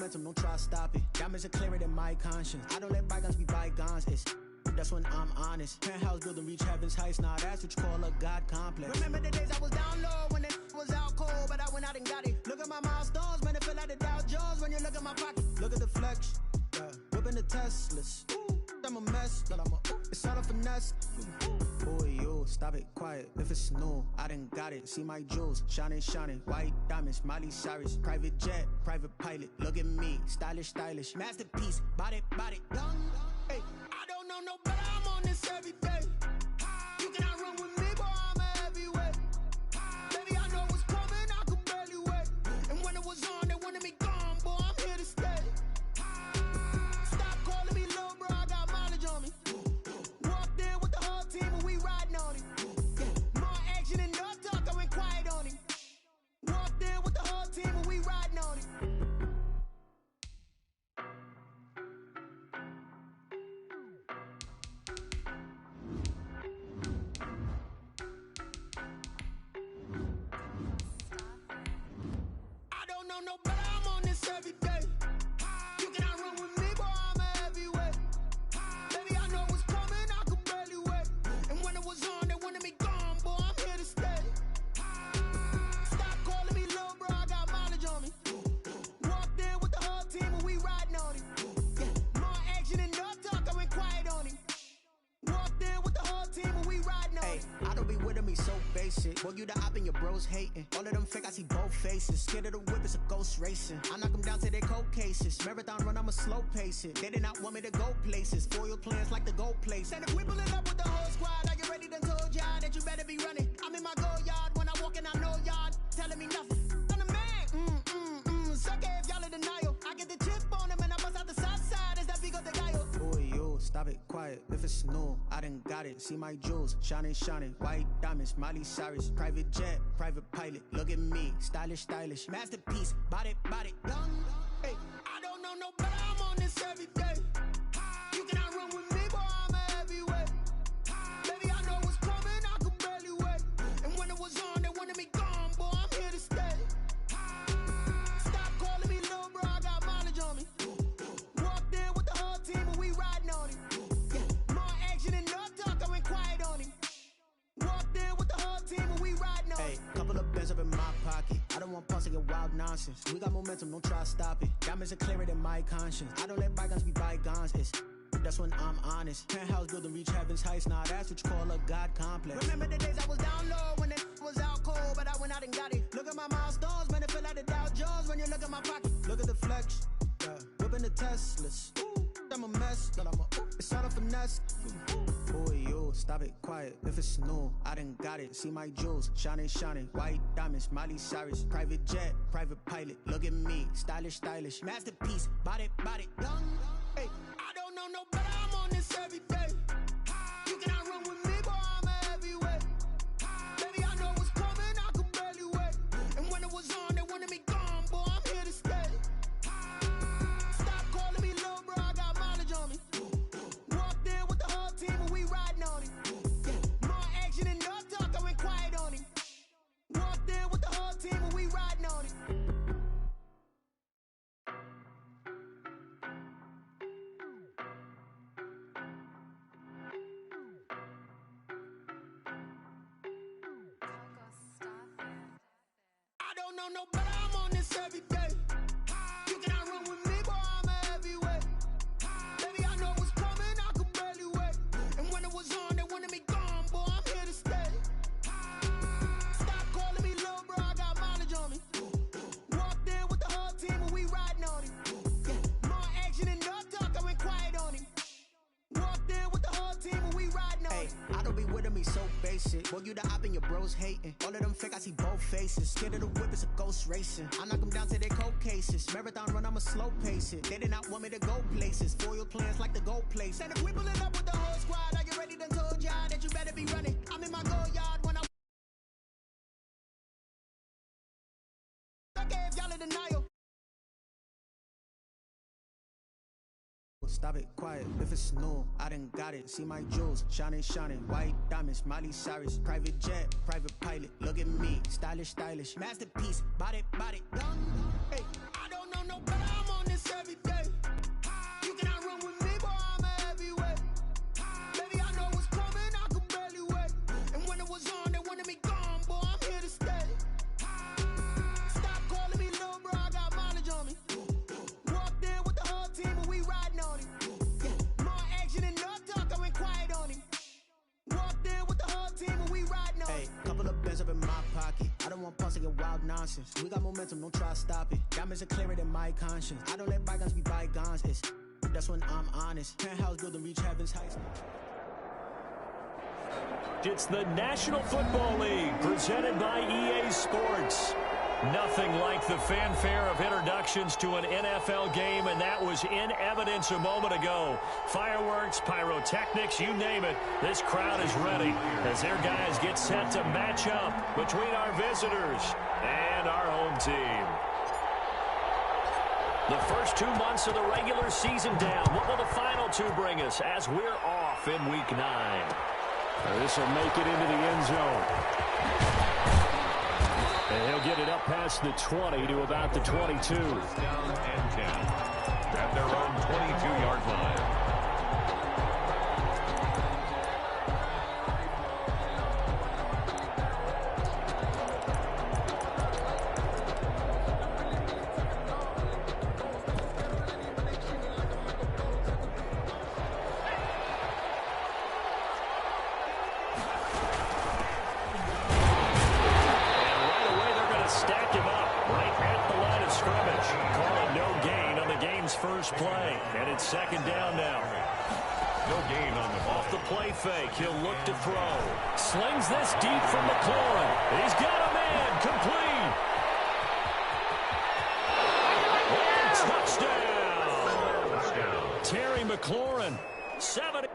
momentum, don't try to stop it. Diamonds are clearer than my conscience. I don't let bygones be bygones. That's when I'm honest. Penthouse building, reach heaven's heights. Now that's what you call a God complex. Remember the days I was down low when it was out cold, but I went out and got it. Look at my milestones, man, it feel like the Dow Jones when you look at my pocket. Look at the flex, whipping the Teslas. I'm a mess, but it's all a finesse. Boy, you stop it, quiet. If it's new, I done got it. See my jewels, shining, white diamonds, Miley Cyrus, private jet, private pilot. Look at me, stylish, masterpiece, body, young. Hey, I don't know no better. I'm on this every day. You cannot run with me, boy. I'm a heavyweight. Baby, I know what's coming. I could barely wait. And when it was on, they wanted me gone, boy. I'm here to stay. Stop calling me low, bro. I got mileage on me. Walked in with the whole team and we riding on it. More action and no talk. I went quiet on it. Walked in with the whole team and we riding on it. No better, I'm on this every day. You cannot run with me, boy, I'm a heavyweight. Baby, I know what's coming, I could barely wait. And when it was on, they wanted me gone, boy, I'm here to stay. Stop calling me low, bro, I got mileage on me. Walked in with the whole team and we riding on it. More action and no talk, I went quiet on it. Walked in with the whole team and we riding on it. I don't be with me so basic. Boy, you the op and your bros hating. All of them fake, I see both faces. Scared of the whip, it's a ghost racing. I knock them down to their cold cases. Marathon run, I'ma slow pace it. They did not want me to go places. Foil plans like the gold place. And if we pulling up with the whole squad, I get ready to told y'all that you better be running. I'm in my go yard. When I walk in, I know y'all telling me nothing. I'm the man. Suck it if y'all in denial. I get the chip on them and I bust out the south side. Is that big of the guy? Boy, you stop it, quiet. If it's new, I done got it. See my jewels, shining, white diamonds, Miley Cyrus, private jet, private pilot. Look at me, stylish, masterpiece, body, young. Hey, I don't know no better. I'm on this every day. You cannot run with me, boy. I'm a heavyweight. Baby, I know what's coming. I could barely wait. And when it was on, they wanted me gone, boy. I'm here to stay. Stop calling me low, bro. I got mileage on me. Walked in with the whole team and we riding on it. More action and no talk. I went quiet on it. Walked in with the whole team and we riding on it. Hey, couple of bands up in my pocket. I don't want pulse to get wild nonsense. We got momentum, don't try to stop it. Diamonds are clearer than my conscience. I don't let bygones be bygones. That's when I'm honest. Penthouse building, reach heaven's heights. Now that's what you call a God complex. Remember the days I was down low when it was out cold, but I went out and got it. Look at my milestones, man, it feel like the Dow Jones when you look at my pocket. Look at the flex, whipping the Teslas. I'm a mess, but it's all a finesse. Boy, you stop it, quiet. If it's new, I done got it. See my jewels, shining, white diamonds, Miley Cyrus, private jet, private pilot. Look at me, stylish, masterpiece, body, young. Hey, I don't know no better. I'm on this every day. You cannot run with me, boy. I'm a heavyweight. Baby, I know what's coming. I could barely wait. And when it was on, they wanted me gone, boy. I'm here to stay. Stop calling me low, bro. I got mileage on me. Walked in with the whole team and we riding on it. More action and no talk. I went quiet on it. Walked in with the whole team and we riding on it. I don't know no better. I'm on this every day. You cannot run with me, boy. I'm a heavyweight. Baby, I know what's coming. I could barely wait. And when it was on, they wanted me gone, boy. I'm here to stay. Stop calling me low, bro. I got mileage on me. Walked in with the whole team and we riding on it. More action and no talk. I went quiet on it. Walked in with the whole team and we riding on it. I don't be with me so basic. Boy, you the op and your bros hating. All of them fake, I see both faces. Scared of the whip, it's a ghost racing. I knock them down to their cold cases. Marathon run, I'ma slow pace it. They did not want me to go places. Foil plans like the gold place. And if we pulling up with the whole squad, I get ready to told y'all that you better be running. I'm in my go yard when I suck it if y'all in denial. Stop it, quiet. If it's new, I done got it. See my jewels, shining, white diamonds, Miley Cyrus, private jet, private pilot. Look at me, stylish, masterpiece, body, young. Hey, I don't know no better. I'm on this nonsense. We got momentum, don't try to stop it. Diamonds are clearer than my conscience. I don't let bygones be bygones. That's when I'm honest. Penthouse building, reach heaven's heights. It's the National Football League presented by EA Sports. Nothing like the fanfare of introductions to an NFL game, and that was in evidence a moment ago. Fireworks, pyrotechnics, you name it. This crowd is ready as their guys get set to match up between our visitors and our home team. The first 2 months of the regular season down. What will the final two bring us as we're off in Week 9? This will make it into the end zone. And he'll get it up past the 20 to about the 22. Down and 10 at their own 22-yard line. First play, and it's second down now. No gain on the off the play fake. He'll look to throw. Slings this deep from McLaurin. He's got a man complete. And touchdown. Terry McLaurin, 70.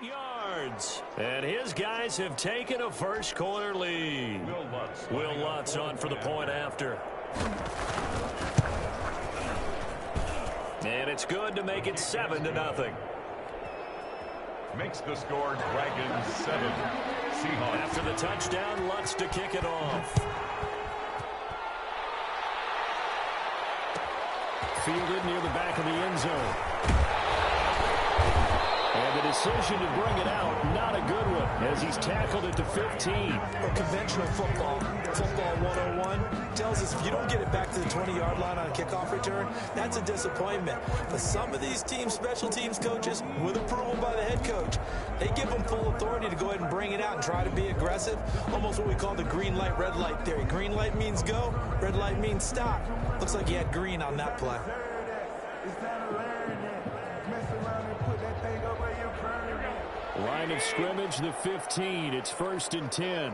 Yards. And his guys have taken a first quarter lead. Will Lutz on for the point after. And it's good to make it 7-0. Makes the score Dragons 7. Seahawks. After the touchdown, Lutz to kick it off. Fielded near the back of the end zone. And the decision to bring it out, not a good one, as he's tackled at the 15. Conventional football 101, tells us if you don't get it back to the 20-yard line on a kickoff return, that's a disappointment. But some of these team special teams coaches, with approval by the head coach, they give them full authority to go ahead and bring it out and try to be aggressive, almost what we call the green light, red light theory. Green light means go, red light means stop. Looks like he had green on that play. Line of scrimmage, the 15. It's 1st and 10.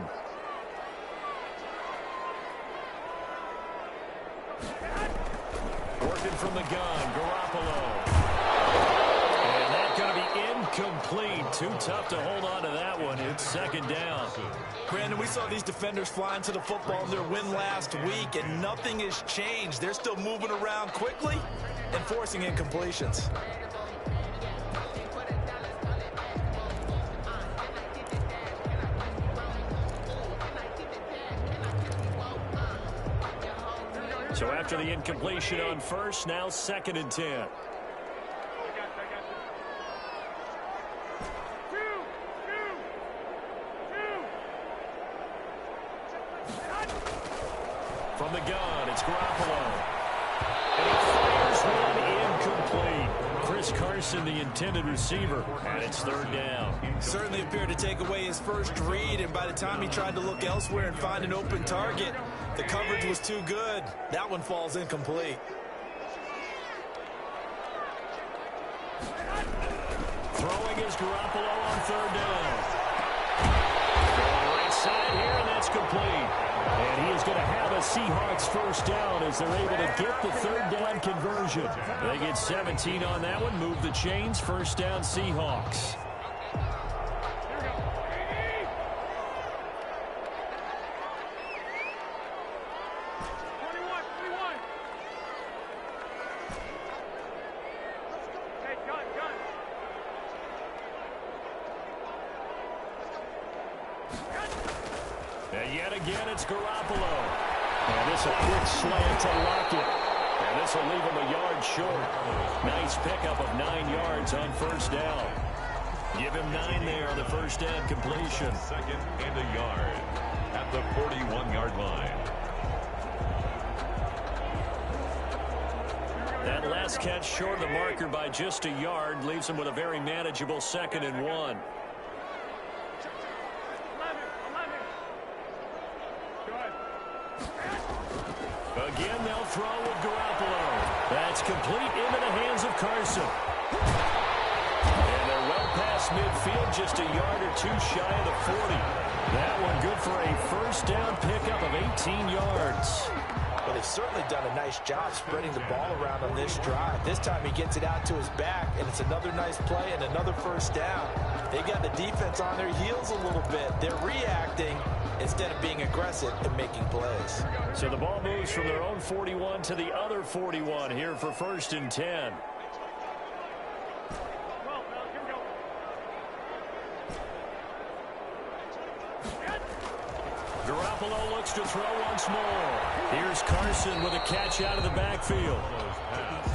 Working from the gun, Garoppolo. And that's going to be incomplete. Too tough to hold on to that one. It's second down. Brandon, we saw these defenders fly into the football in their win last week, and nothing has changed. They're still moving around quickly and forcing incompletions. So after the incompletion on first, now 2nd and 10. From the gun, it's Garoppolo. And he fires one incomplete. Chris Carson, the intended receiver, and it's 3rd down. Certainly appeared to take away his first read, and by the time he tried to look elsewhere and find an open target, the coverage was too good. That one falls incomplete. Throwing is Garoppolo on 3rd down. Right side here, and that's complete. And he is going to have a Seahawks first down as they're able to get the 3rd down conversion. They get 17 on that one, move the chains, 1st down Seahawks. And yet again, it's Garoppolo. And this a quick slant to Lockett. And this will leave him a yard short. Nice pickup of 9 yards on first down. Give him 9 there on the first down completion. Second and a yard at the 41-yard line. That last catch short of the marker by just a yard leaves him with a very manageable 2nd and 1. Again, they'll throw with Garoppolo. That's complete into the hands of Carson. And they're well past midfield, just a yard or two shy of the 40. That one good for a first down pickup of 18 yards. Well, they've certainly done a nice job spreading the ball around on this drive. This time he gets it out to his back, and it's another nice play and another first down. They got the defense on their heels a little bit. They're reacting instead of being aggressive and making plays. So the ball moves from their own 41 to the other 41 here for 1st and 10. Garoppolo looks to throw once more. Here's Carson with a catch out of the backfield.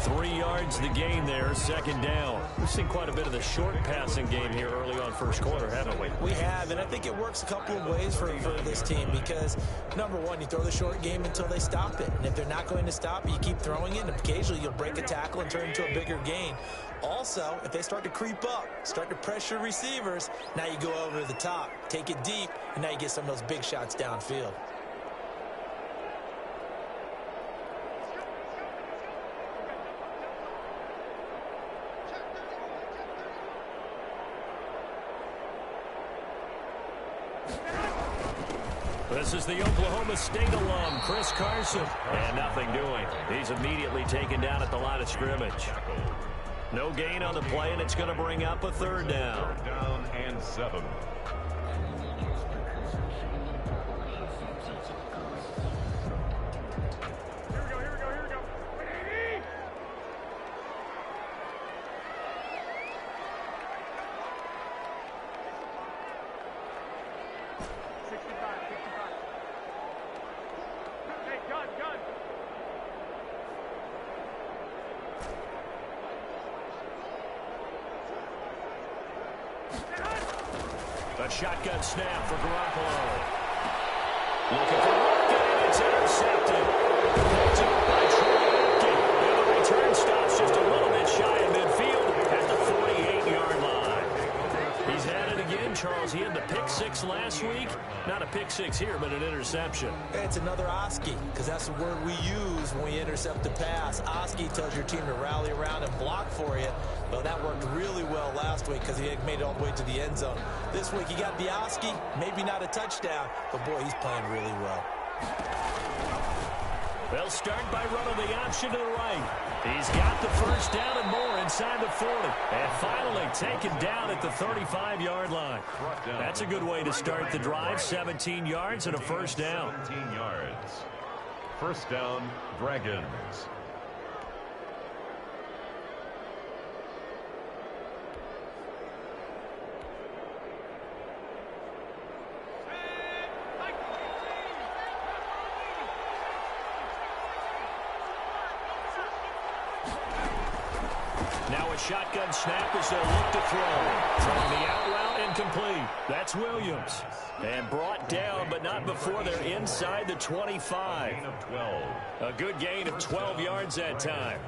3 yards the gain there, 2nd down. We've seen quite a bit of the short passing game here early on first quarter, haven't we? We have, and I think it works a couple of ways for this team because, number one, you throw the short game until they stop it. And if they're not going to stop it, you keep throwing it, and occasionally you'll break a tackle and turn it into a bigger gain. Also, if they start to creep up, start to pressure receivers, now you go over the top, take it deep, and now you get some of those big shots downfield. This is the Oklahoma State alum, Chris Carson. And nothing doing. He's immediately taken down at the line of scrimmage. No gain on the play, and it's going to bring up a 3rd down. 3rd down and 7. A shotgun snap for Garoppolo. Looking for Lockett, and it's intercepted. Picked up by Trey. And the return stops just a little bit shy of midfield at the 48-yard line. He's had it again, Charles. He had the pick 6 last week. Not a pick 6 here, but an interception. It's another Oski, because that's the word we use when we intercept the pass. Oski tells your team to rally around and block for you. Well, that worked really well last week because he had made it all the way to the end zone. This week he got the Oski, maybe not a touchdown, but boy, he's playing really well. They'll start by running the option to the right. He's got the first down and more inside the 40. And finally taken down at the 35-yard line. That's a good way to start the drive. 17 yards and a first down. 17 yards. First down, Dragons. Now a shotgun snap as they'll look to throw. Throwing the out route incomplete. That's Williams. And brought down, but not before they're inside the 25. Gain of 12. A good gain of 12 yards that time.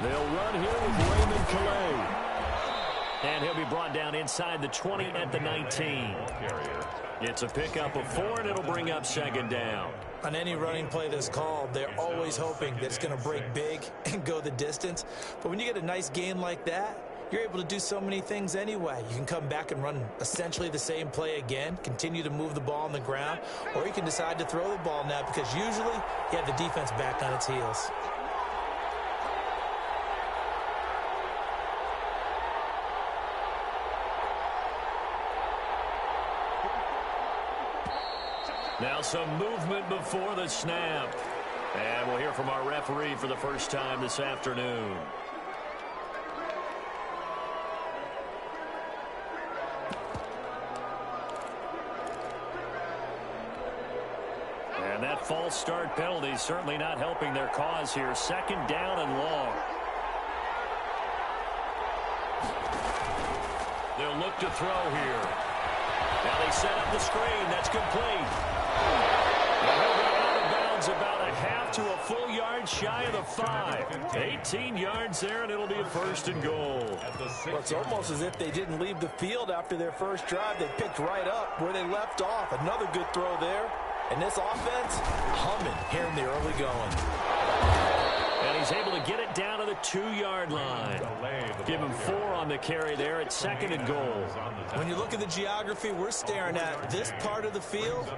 They'll run here with Raymond Calais. And he'll be brought down inside the 20 at the 19. It's a pickup of 4, and it'll bring up 2nd down. On any running play that's called, they're always hoping that it's going to break big and go the distance. But when you get a nice gain like that, you're able to do so many things anyway. You can come back and run essentially the same play again, continue to move the ball on the ground, or you can decide to throw the ball now because usually you have the defense back on its heels. Now some movement before the snap. And we'll hear from our referee for the first time this afternoon. And that false start penalty is certainly not helping their cause here. Second down and long. They'll look to throw here. Now they set up the screen. That's complete. And he'll go out of bounds about a half to a full yard shy of the 5. 18 yards there, and it'll be a first and goal. Well, it's almost as if they didn't leave the field after their first drive. They picked right up where they left off. Another good throw there. And this offense, humming here in the early going. And he's able to get it down to the 2-yard line. Give him 4 on the carry there at second and goal. When you look at the geography we're staring at, this part of the field,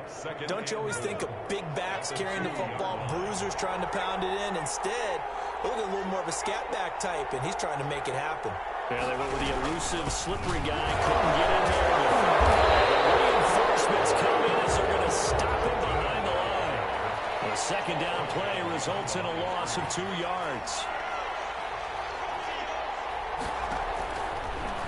don't you always think of big backs carrying the football, bruisers trying to pound it in? Instead, look at a little more of a scat back type, and he's trying to make it happen. Yeah, they went with the elusive, slippery guy. Couldn't get in there. The reinforcements come in as they're going to stop him behind the line. The second down play results in a loss of 2 yards.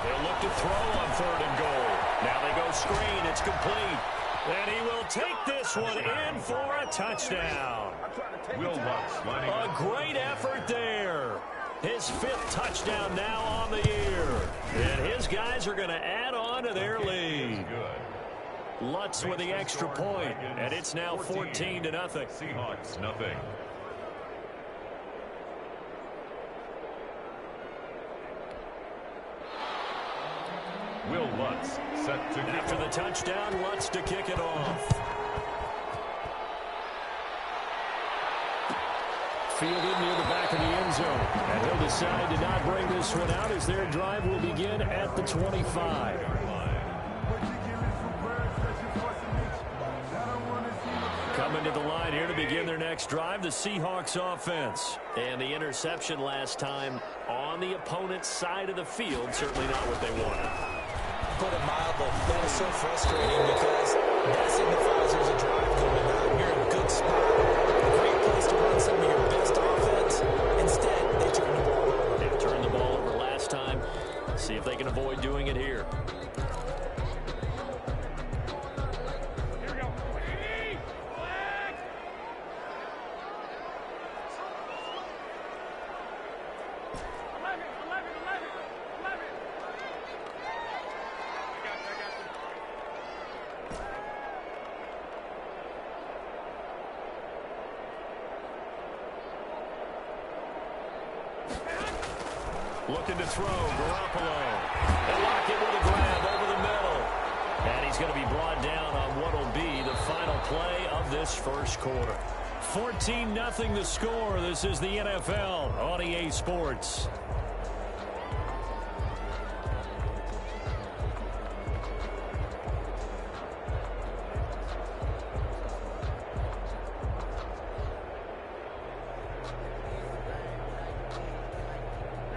They'll look to throw on third and goal. Now they go screen. It's complete. And he will take this one in for a touchdown. A great effort there. His 5th touchdown now on the year. And his guys are going to add on to their lead. Lutz with the extra point, and it's now 14-0. Seahawks, nothing. Will Lutz set to kick after the touchdown. Lutz to kick it off. Fielded near the back of the end zone. And he'll decide to not bring this one out as their drive will begin at the 25. Coming to the line here to begin their next drive, the Seahawks offense. And the interception last time on the opponent's side of the field, certainly not what they wanted. Put it mildly, that is so frustrating because that signifies there's a drive going on. You're in a good spot. A great place to run some of your best offense. Instead, they turn the ball over. They turned the ball over last time. See if they can avoid doing it here. Looking to throw, Garoppolo. And Lockett with a grab over the middle. And he's going to be brought down on what will be the final play of this first quarter. 14-0 the score. This is the NFL on EA Sports.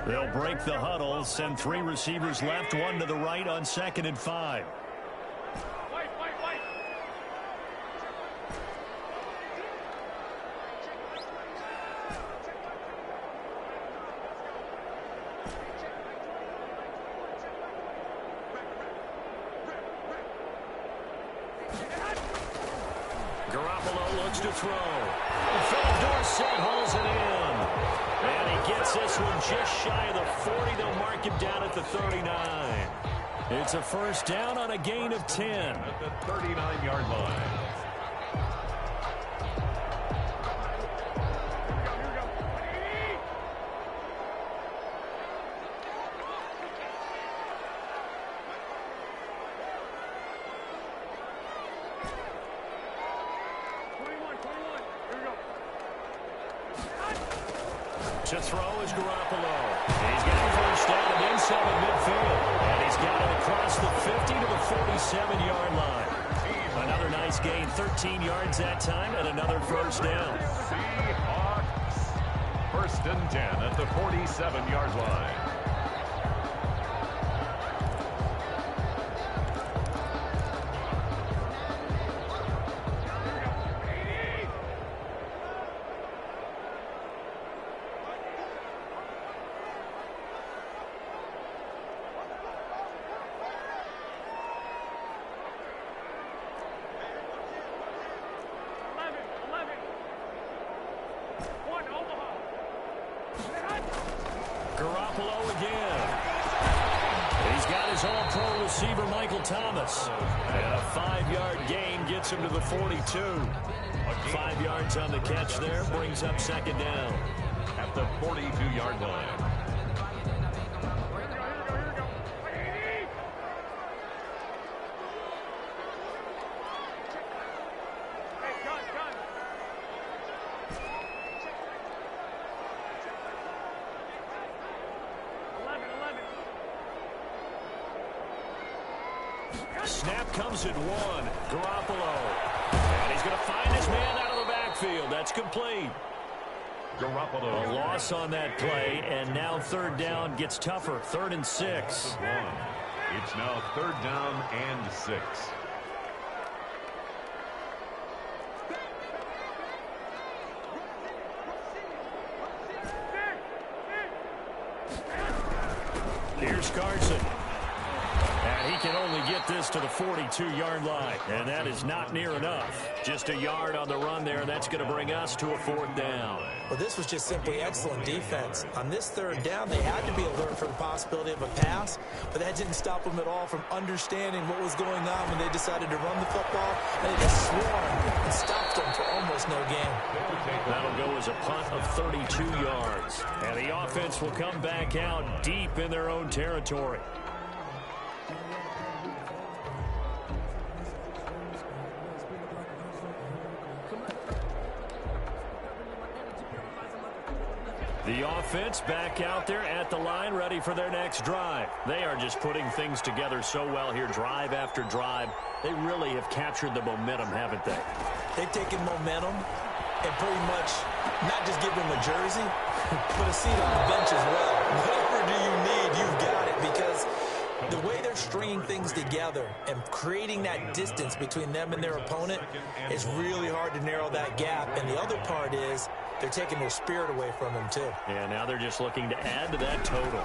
They'll break the huddle, send 3 receivers left, 1 to the right on 2nd and 5. Garoppolo looks to throw. Phil Dorsett hauls it in. And he gets this one just shy of the 40. They'll mark him down at the 39. It's a first down on a gain of 10. At the 39-yard line. To throw is Garoppolo. He's got a first down and inside of midfield. And he's got it across the 50 to the 47-yard line. Another nice gain, 13 yards that time, and another first down. Seahawks, 1st and 10 at the 47-yard line. is All-Pro receiver Michael Thomas. And a 5-yard gain gets him to the 42. 5 yards on the catch there, brings up second down. At the 42-yard line. Snap comes at 1. Garoppolo. And he's going to find his man out of the backfield. That's complete. Garoppolo. A loss on that play, and now third down gets tougher. 3rd and 6. It's now 3rd down and 6. Here's Carson. And he can only get this to the 42-yard line. And that is not near enough. Just a yard on the run there. That's going to bring us to a 4th down. Well, this was just simply excellent defense. On this 3rd down, they had to be alert for the possibility of a pass, but that didn't stop them at all from understanding what was going on when they decided to run the football. And they just swarmed and stopped them for almost no gain. That'll go as a punt of 32 yards. And the offense will come back out deep in their own territory. The offense back out there at the line, ready for their next drive. They are just putting things together so well here, drive after drive. They really have captured the momentum, haven't they? They've taken momentum and pretty much not just give them a jersey, but a seat on the bench as well. Whatever do you need, you've got it, because the way they're stringing things together and creating that distance between them and their opponent is really hard to narrow that gap. And the other part is they're taking their spirit away from them, too. Yeah, now they're just looking to add to that total.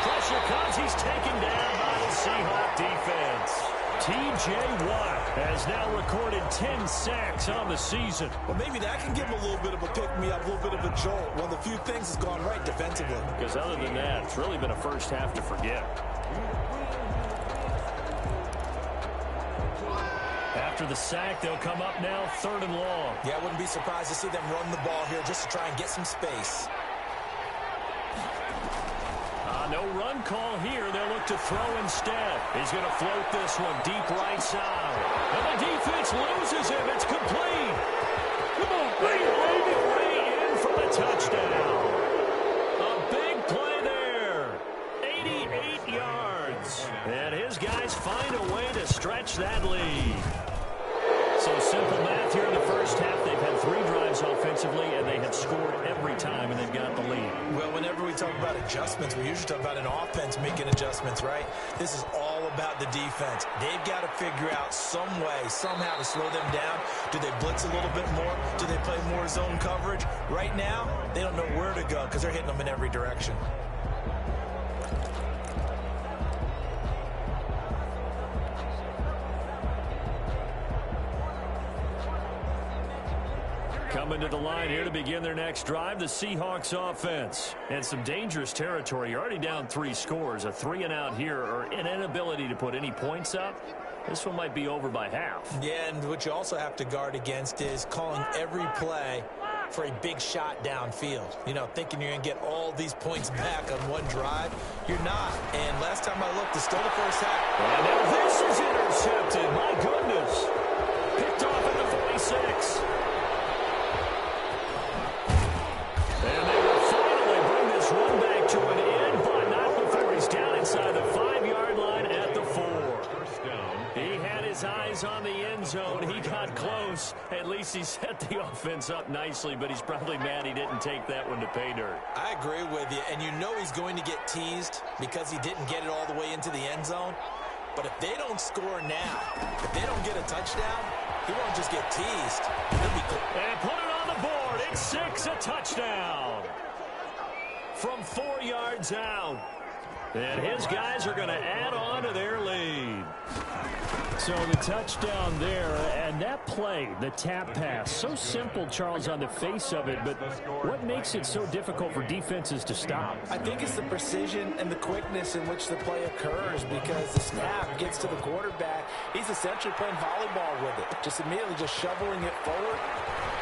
Pressure comes. He's taken down by the Seahawks defense. T.J. Watt has now recorded 10 sacks on the season. Well, maybe that can give him a little bit of a pick-me-up, a little bit of a jolt. One of the few things that's gone right defensively. Because other than that, it's really been a first half to forget. After the sack, they'll come up now 3rd and long. Yeah, I wouldn't be surprised to see them run the ball here just to try and get some space. No run call here. They'll look to throw instead. He's going to float this one deep right side. And the defense loses him. It's complete. Come on, way in for the touchdown. A big play there. 88 yards. And his guys find a way to stretch that lead. So simple math here in the first half. They've had 3 drives offensively, and they have scored every time, and they've got the lead. Well, whenever we talk about adjustments, we usually talk about an offense making adjustments, right? This is all about the defense. They've got to figure out some way, somehow to slow them down. Do they blitz a little bit more? Do they play more zone coverage? Right now, they don't know where to go because they're hitting them in every direction. Coming to the line here to begin their next drive, the Seahawks offense. And some dangerous territory. You're already down 3 scores. A 3-and-out here, or an inability to put any points up. This one might be over by half. Yeah, and what you also have to guard against is calling every play for a big shot downfield. You know, thinking you're going to get all these points back on one drive. You're not. And last time I looked, it's still the first half. And now this is intercepted. My goodness. Picked off at the 46. And they will finally bring this run back to an end, but not before he's down inside the 5-yard line at the 4. First down. He had his eyes on the end zone. He got close. At least he set the offense up nicely, but he's probably mad he didn't take that one to pay dirt. I agree with you, and you know he's going to get teased because he didn't get it all the way into the end zone. But if they don't score now, if they don't get a touchdown, he won't just get teased. He'll be cool. And put it on the board. It's 6, a touchdown. From 4 yards out. And his guys are going to add on to their lead. So the touchdown there, and that play, the tap pass, so simple, Charles, on the face of it, but what makes it so difficult for defenses to stop? I think it's the precision and the quickness in which the play occurs, because the snap gets to the quarterback. He's essentially playing volleyball with it, just immediately just shoveling it forward.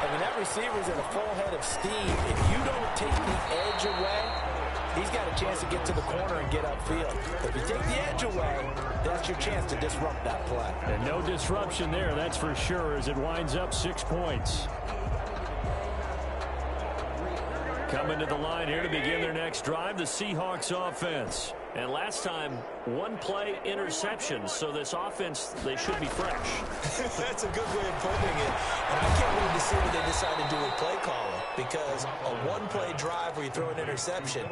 And when that receiver's at a full head of steam, if you don't take the edge away, he's got a chance to get to the corner and get upfield. If you take the edge away, that's your chance to disrupt that play. And no disruption there, that's for sure, as it winds up 6 points. Coming to the line here to begin their next drive, the Seahawks offense. And last time, one play interception, so this offense, they should be fresh. That's a good way of putting it. And I can't wait to see what they decide to do with play calling, because a one-play drive where you throw an interception,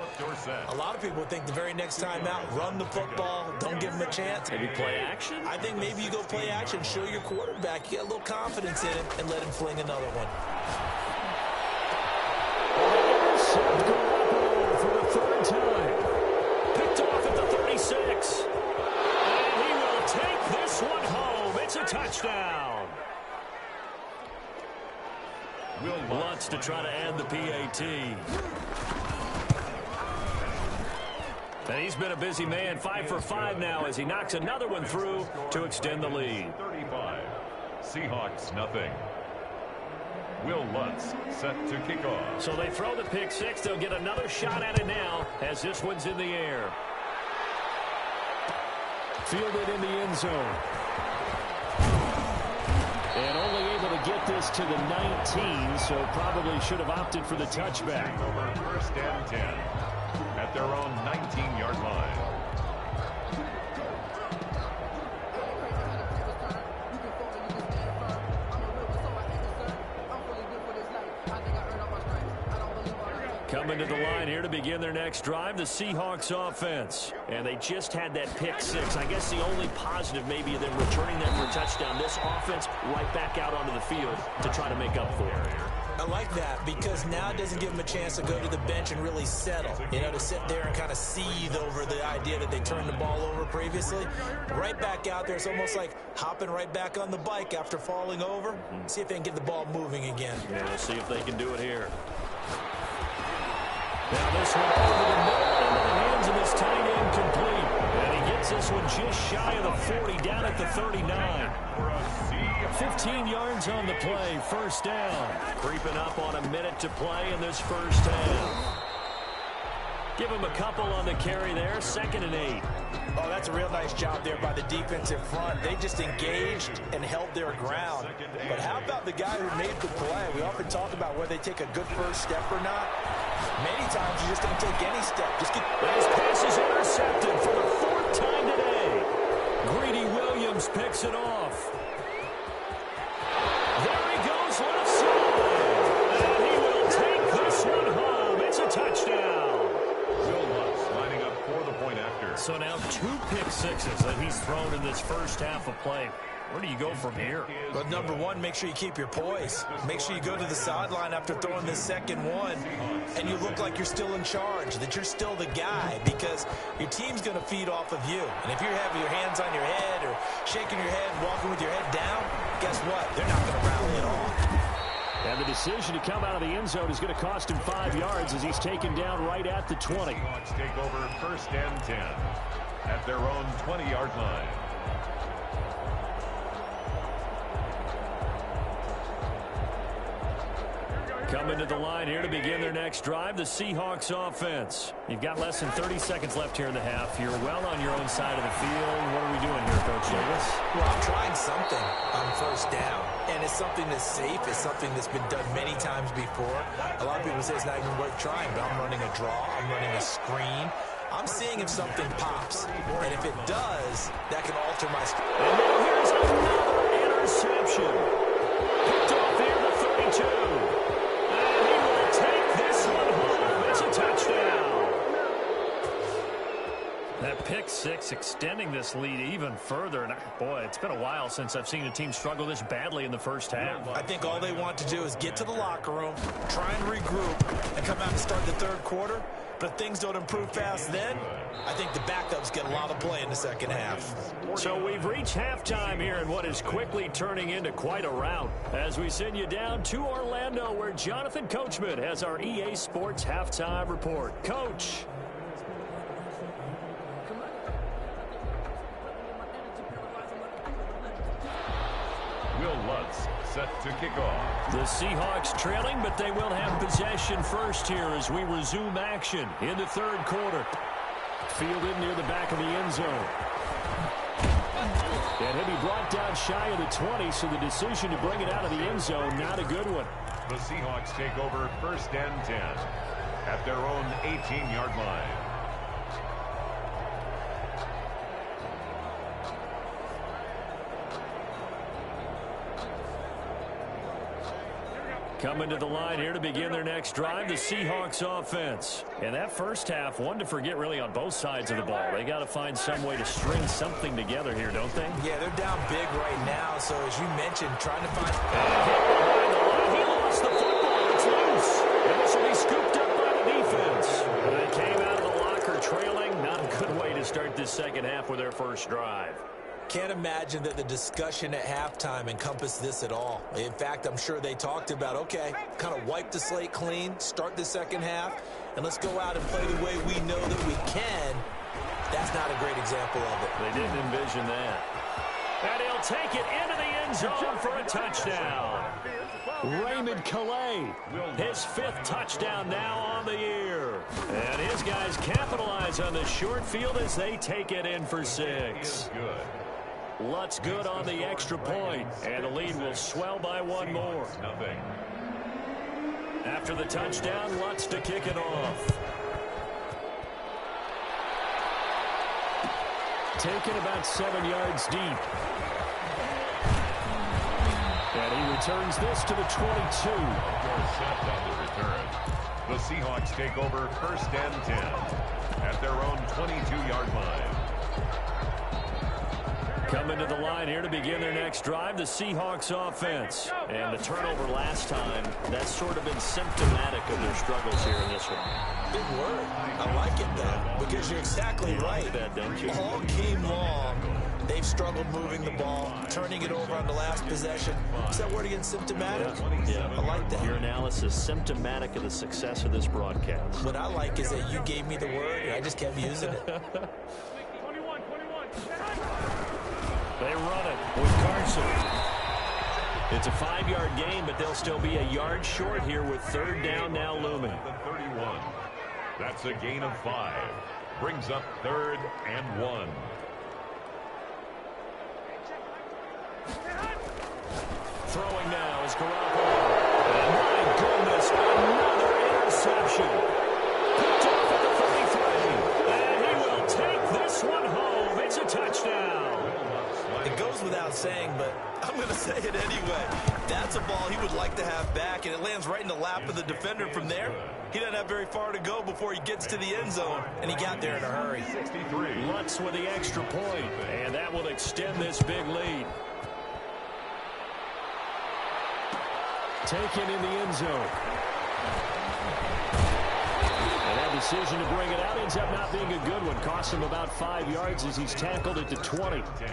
a lot of people think the very next time out, run the football, don't give them a chance. Maybe play action? I think maybe you go play action, show your quarterback, you get a little confidence in him, and let him fling another one. For the third time. Picked off at the 36. And he will take this one home. It's a touchdown. Wants to try to add the PAT. And he's been a busy man, 5 for 5 now as he knocks another one through to extend the lead. 35. Seahawks nothing. Will Lutz set to kick off. So they throw the pick six. They'll get another shot at it now as this one's in the air. Fielded in the end zone. And only able to get this to the 19, so probably should have opted for the touchback. Over first and 10 at their own 19-yard line. Coming to the line here to begin their next drive, the Seahawks offense. And they just had that pick six. I guess the only positive maybe of them returning that for a touchdown. This offense right back out onto the field to try to make up for it. I like that, because now it doesn't give them a chance to go to the bench and really settle. You know, to sit there and kind of seethe over the idea that they turned the ball over previously. Right back out there, it's almost like hopping right back on the bike after falling over. See if they can get the ball moving again. Yeah, we'll see if they can do it here. Now this one over the middle into the hands of this tight end complete. And he gets this one just shy of the 40, down at the 39. 15 yards on the play, first down. Creeping up on a minute to play in this first half. Give him a couple on the carry there, 2nd and 8. Oh, that's a real nice job there by the defensive front. They just engaged and held their ground. But how about the guy who made the play? We often talk about whether they take a good first step or not. Many times you just don't take any step. Just get... His pass is intercepted for the 4th time today. Greedy Williams picks it off. There he goes left side. And he will take this one home. It's a touchdown. Will Lutz lining up for the point after. So now 2 pick sixes that he's thrown in this first half of play. Where do you go from here? Well, number one, make sure you keep your poise. Make sure you go to the sideline after throwing this second one, and you look like you're still in charge, that you're still the guy, because your team's going to feed off of you. And if you're having your hands on your head or shaking your head and walking with your head down, guess what? They're not going to rally at all. And the decision to come out of the end zone is going to cost him 5 yards as he's taken down right at the 20. Seahawks take over first and 10 at their own 20-yard line. Coming to the line here to begin their next drive, the Seahawks offense. You've got less than 30 seconds left here in the half. You're well on your own side of the field. What are we doing here, Coach Davis? Well, I'm trying something on first down, and it's something that's safe. It's something that's been done many times before. A lot of people say it's not even worth trying, but I'm running a draw. I'm running a screen. I'm seeing if something pops, and if it does, that can alter my... And now here's another interception. Picked off here the 32. Touchdown. That pick six extending this lead even further. And boy, it's been a while since I've seen a team struggle this badly in the first half. I think all they want to do is get to the locker room, try and regroup, and come out and start the third quarter But if things don't improve fast then, I think the backups get a lot of play in the second half. So we've reached halftime here in what is quickly turning into quite a rout as we send you down to Orlando where Jonathan Coachman has our EA Sports halftime report. Coach. Will Lutz set to kick off. The Seahawks trailing, but they will have possession first here as we resume action in the third quarter. Fielded near the back of the end zone. And he'll be brought down shy of the 20, so the decision to bring it out of the end zone, not a good one. The Seahawks take over 1st and 10 at their own 18-yard line. Coming to the line here to begin their next drive, the Seahawks offense. And that first half, one to forget really on both sides of the ball. They got to find some way to string something together here, don't they? Yeah, they're down big right now, so as you mentioned, trying to find... He lost the football. It's loose. And this will be scooped up by the defense. They came out of the locker trailing. Not a good way to start this second half with their first drive. Can't imagine that the discussion at halftime encompassed this at all. In fact, I'm sure they talked about, okay, kind of wipe the slate clean, start the second half, and let's go out and play the way we know that we can. That's not a great example of it. They didn't envision that. And he'll take it into the end zone for a touchdown. Raymond Calais, his 5th touchdown now on the year. And his guys capitalize on the short field as they take it in for 6. Good. Lutz good on the extra point, and the lead will swell by one more. Nothing. After the touchdown, Lutz to kick it off. Taken about 7 yards deep. And he returns this to the 22. Set on the return. The Seahawks take over 1st and 10 at their own 22-yard line. Coming to the line here to begin their next drive, the Seahawks offense. And the turnover last time, that's sort of been symptomatic of their struggles here in this one. Big word. I like it, though, because you're exactly right. That, don't you? All game long, they've struggled moving the ball, turning it over on the last possession. Is that word again, symptomatic? Yeah, I like that. Your analysis, symptomatic of the success of this broadcast. What I like is that you gave me the word, and I just kept using it. They run it with Carson. It's a 5-yard gain, but they'll still be a yard short here with 3rd down now looming. The 31. That's a gain of 5. Brings up 3rd and 1. Throwing now is Garoppolo. And my goodness, another interception. Picked off at the 33. And he will take this one home. It's a touchdown. It goes without saying, but I'm going to say it anyway. That's a ball he would like to have back, and it lands right in the lap of the defender from there. He doesn't have very far to go before he gets to the end zone, and he got there in a hurry. 63. Lutz with the extra point, and that will extend this big lead. Taken in the end zone. And that decision to bring it out ends up not being a good one. Costs him about 5 yards as he's tackled at the 20. 10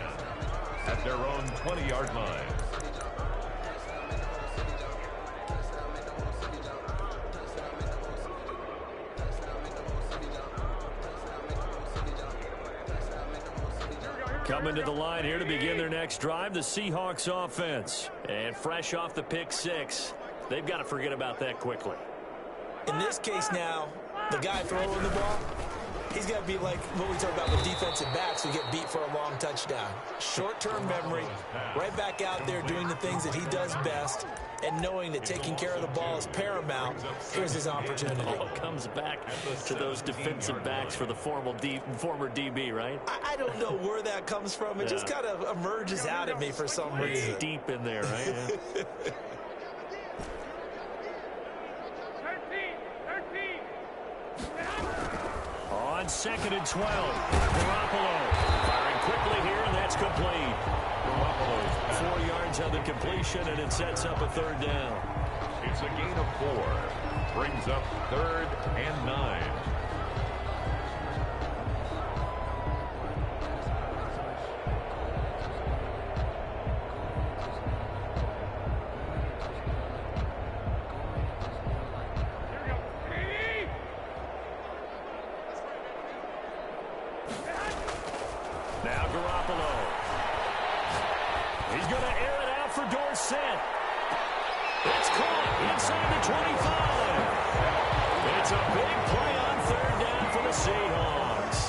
at their own 20-yard line. Coming to the line here to begin their next drive, the Seahawks offense. And fresh off the pick 6, they've got to forget about that quickly. In this case now, the guy throwing the ball, he's got to be like what we talk about with defensive backs who get beat for a long touchdown. Short-term memory, right back out there doing the things that he does best, and knowing that taking care of the ball is paramount. Here's his opportunity. It all comes back to those defensive backs for the former DB, right? I don't know where that comes from. It just kind of emerges out at me for some reason. It's deep in there, right? Yeah. 2nd and 12. Garoppolo firing quickly here, and that's complete. Garoppolo 4 yards on the completion, and it sets up a 3rd down. It's a gain of 4. Brings up 3rd and 9. Garoppolo. He's going to air it out for Dorsett. It's caught inside the 25. It's a big play on third down for the Seahawks.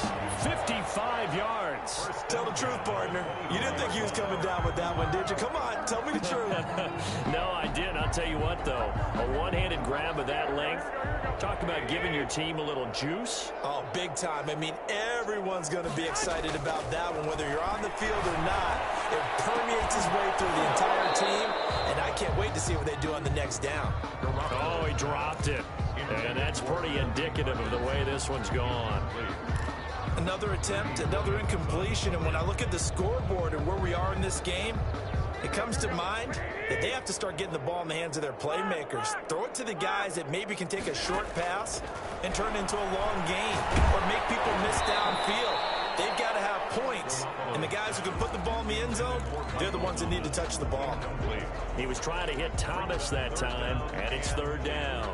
55 yards. Tell the truth, partner. You didn't think he was coming down with that one, did you? Come on, tell me the truth. No, I didn't. I'll tell you what, though. A one-handed grab of that length. Talk about giving your team a little juice. Oh, big time. I mean, everyone's going to be excited about that one, whether you're on the field or not. It permeates his way through the entire team, and I can't wait to see what they do on the next down. Oh, he dropped it. And that's pretty indicative of the way this one's gone. Another attempt, another incompletion, and when I look at the scoreboard and where we are in this game, it comes to mind that they have to start getting the ball in the hands of their playmakers. Throw it to the guys that maybe can take a short pass and turn it into a long gain or make people miss downfield. They've got to have points, and the guys who can put the ball in the end zone, they're the ones that need to touch the ball. He was trying to hit Thomas that time, and it's third down.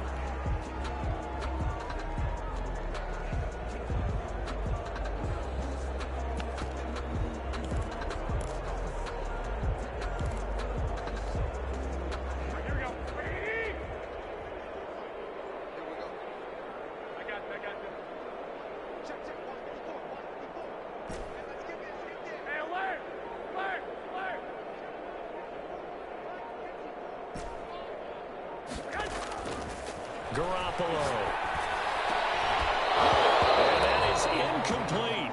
Garoppolo. And that is incomplete.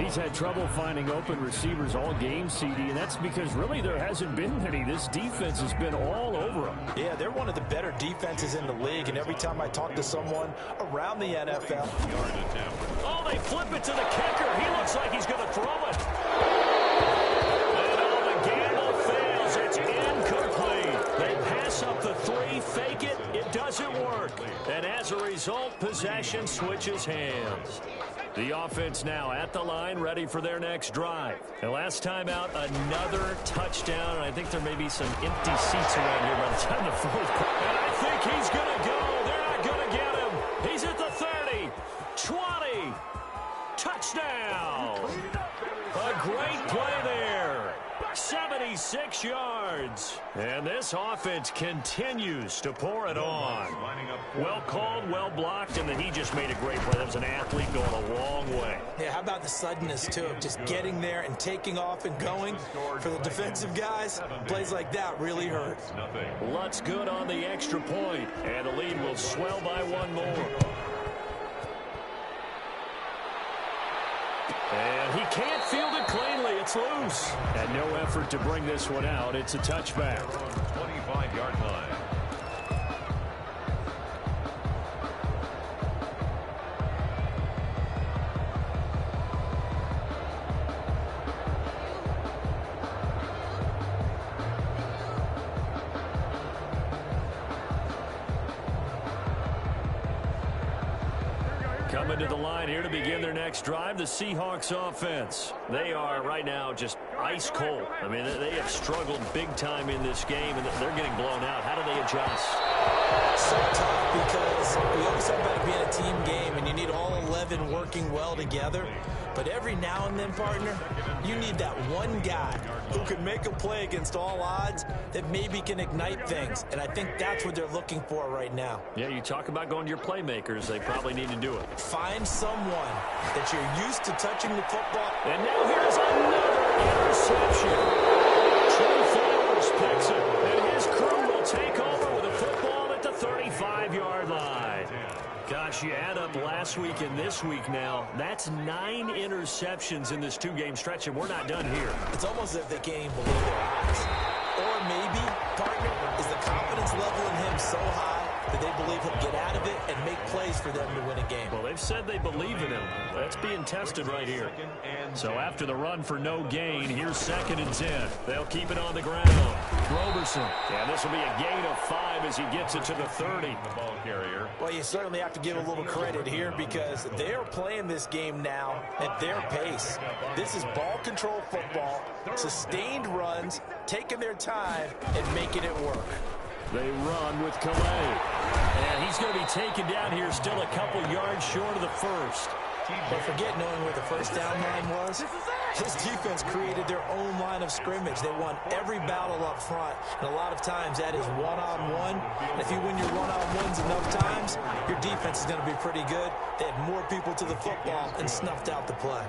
He's had trouble finding open receivers all game, CD, and that's because really there hasn't been any. This defense has been all over him. Yeah, they're one of the better defenses in the league, and every time I talk to someone around the NFL. Oh, they flip it to the kicker. He looks like he's going to throw it. The gamble fails. It's incomplete. They pass up the three, fake it. It doesn't work. And as a result, possession switches hands. The offense now at the line, ready for their next drive. The last time out, another touchdown. And I think there may be some empty seats around here by the time the fourth quarter. And I think he's going to go. They're not going to get him. He's at the 30, 20. Touchdown. A great play there. 76 yards. And this offense continues to pour it on. Well called, well blocked, and then he just made a great play. That was an athlete going a long way. Yeah, how about the suddenness, too, of just getting there and taking off and going? For the defensive guys, plays like that really hurt. Lutz good on the extra point, and the lead will swell by one more. And he can't field it cleanly. It's loose. And no effort to bring this one out. It's a touchback. 25-yard line. Coming to the line here to begin their next drive, the Seahawks offense. They are right now just ice cold. I mean, they have struggled big time in this game, and they're getting blown out. How do they adjust? So tough because we always talk about it being a team game, and you need all 11 working well together. But every now and then, partner, you need that one guy who can make a play against all odds that maybe can ignite things. And I think that's what they're looking for right now. Yeah, you talk about going to your playmakers. They probably need to do it. Find someone that you're used to touching the football. And now here's another interception. Trey Flowers picks it, and his crew will take over with a football at the 35-yard line. Gosh, you add up last week and this week now, that's 9 interceptions in this two-game stretch, and we're not done here. It's almost as if they can't even believe their eyes. Or maybe, partner, is the confidence level in him so high that they believe he'll get out of it and make plays for them to win a game. Well, they've said they believe in him. That's being tested right here. So after the run for no gain, here's 2nd and 10. They'll keep it on the ground. Roberson. Yeah, this will be a gain of 5 as he gets it to the 30. The ball carrier. Well, you certainly have to give a little credit here because they're playing this game now at their pace. This is ball control football, sustained runs, taking their time, and making it work. They run with Calais. And he's going to be taken down here still a couple yards short of the first. But forget knowing where the first down line was. This defense created their own line of scrimmage. They won every battle up front, and a lot of times that is one-on-one. And if you win your one-on-ones enough times, your defense is going to be pretty good. They had more people to the football and snuffed out the play.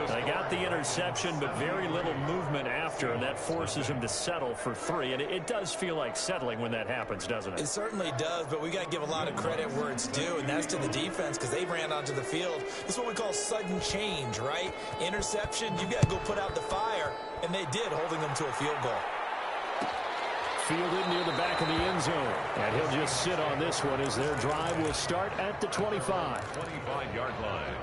They got the interception, but very little movement after, and that forces him to settle for 3. And it does feel like settling when that happens, doesn't it? It certainly does, but we got to give a lot of credit where it's due, and that's to the defense because they ran onto the field. This is what we call sudden change, right? Interception, you got to go put out the fire, and they did, holding them to a field goal. Fielded near the back of the end zone, and he'll just sit on this one as their drive will start at the 25. 25-yard line.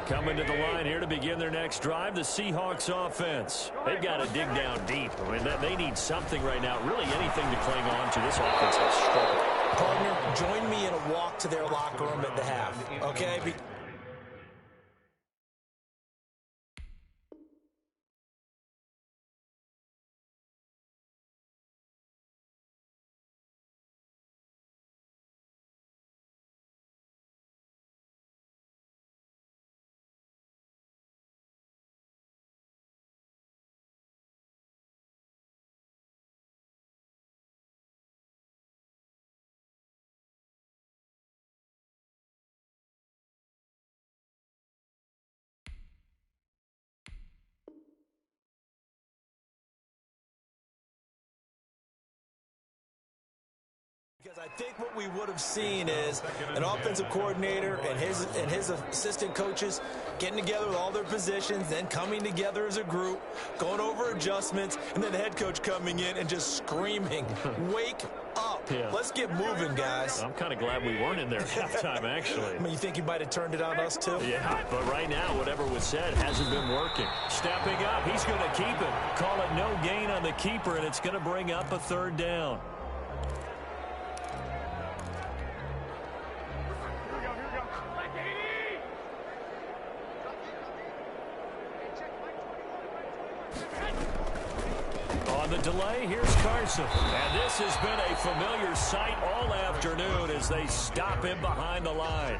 Coming to the line here to begin their next drive, the Seahawks offense. They've got to dig down deep. I mean, they need something right now, really anything to cling on to. This offense has struggled. Partner, join me in a walk to their locker room at the half, okay? Because I think what we would have seen is an offensive coordinator and his assistant coaches getting together with all their positions, then coming together as a group, going over adjustments, and then the head coach coming in and just screaming, "Wake up. Yeah. Let's get moving, guys." I'm kind of glad we weren't in there at halftime, actually. I mean, you think he might have turned it on us, too? Yeah, but right now, whatever was said hasn't been working. Stepping up, he's going to keep it. Call it no gain on the keeper, and it's going to bring up a 3rd down. The delay, here's Carson. And this has been a familiar sight all afternoon as they stop him behind the line.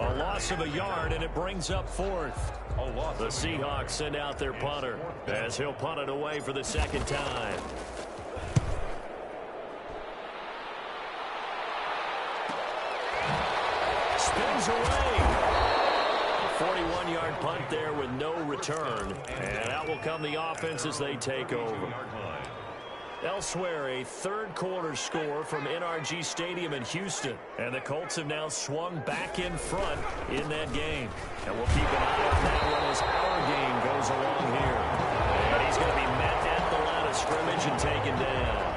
A loss of a yard, and it brings up 4th. The Seahawks send out their punter as he'll punt it away for the 2nd time. Spins away. 41-yard punt there with no return. And out will come the offense as they take over. Elsewhere, a 3rd quarter score from NRG Stadium in Houston. And the Colts have now swung back in front in that game. And we'll keep an eye on that one as our game goes along here. And he's going to be met at the line of scrimmage and taken down.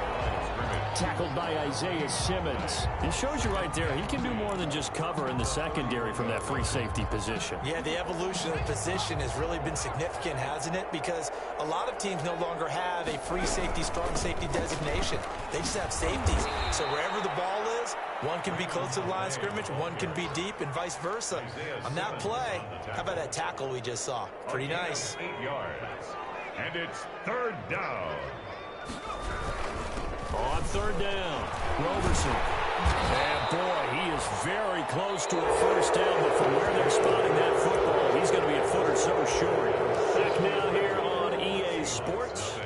Tackled by Isaiah Simmons. It shows you right there, he can do more than just cover in the secondary from that free safety position. Yeah, the evolution of the position has really been significant, hasn't it? Because a lot of teams no longer have a free safety, strong safety designation. They just have safeties. So wherever the ball is, one can be close to the line of scrimmage, one can be deep, and vice versa. On that play, how about that tackle we just saw? Pretty nice. 8 yards. And it's 3rd down. On 3rd down, Roberson. And boy, he is very close to a 1st down, but from where they're spotting that football, he's going to be a foot or so short. Back now here on EA Sports.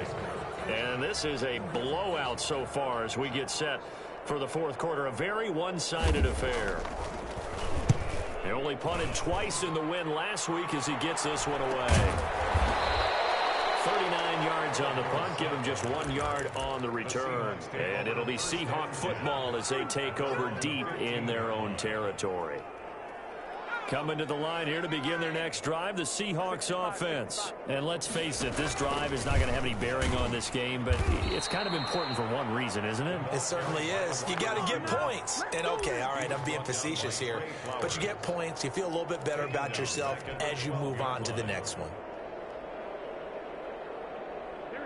And this is a blowout so far as we get set for the 4th quarter. A very one-sided affair. He only punted twice in the win last week as he gets this one away. 39 yards on the punt, give him just 1 yard on the return. And it'll be Seahawk football as they take over deep in their own territory. Coming to the line here to begin their next drive, the Seahawks offense. And let's face it, this drive is not going to have any bearing on this game, but it's kind of important for one reason, isn't it? It certainly is. You got to get points. And okay, all right, I'm being facetious here, but you get points, you feel a little bit better about yourself as you move on to the next one.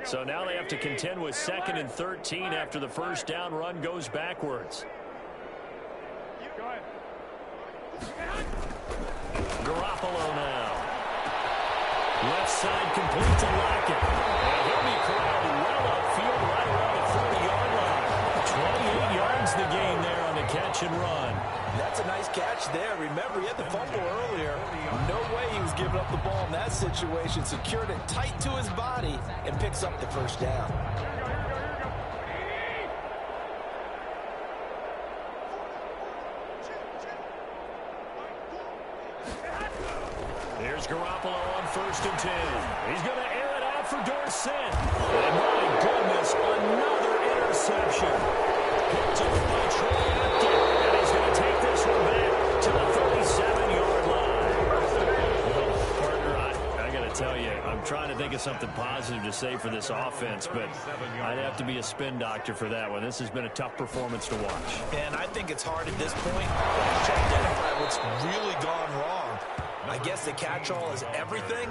So now they have to contend with 2nd and 13 after the 1st down run goes backwards. Garoppolo now. Left side complete to Lockett. And he'll be corralled well upfield right around the 40-yard line. the gain there on the catch and run. That's a nice catch there. Remember, he had the fumble earlier. No way he was giving up the ball in that situation. Secured it tight to his body and picks up the first down. Here's Garoppolo on 1st and 10. He's going to air it out for Dorsett. And my goodness, another interception. Picked off by Troy Apton. And he's going to take this one back to the 37-yard line. Well, partner, I got to tell you, I'm trying to think of something positive to say for this offense, but I'd have to be a spin doctor for that one. This has been a tough performance to watch. And I think it's hard at this point to identify what's really gone wrong. I guess the catch-all is everything.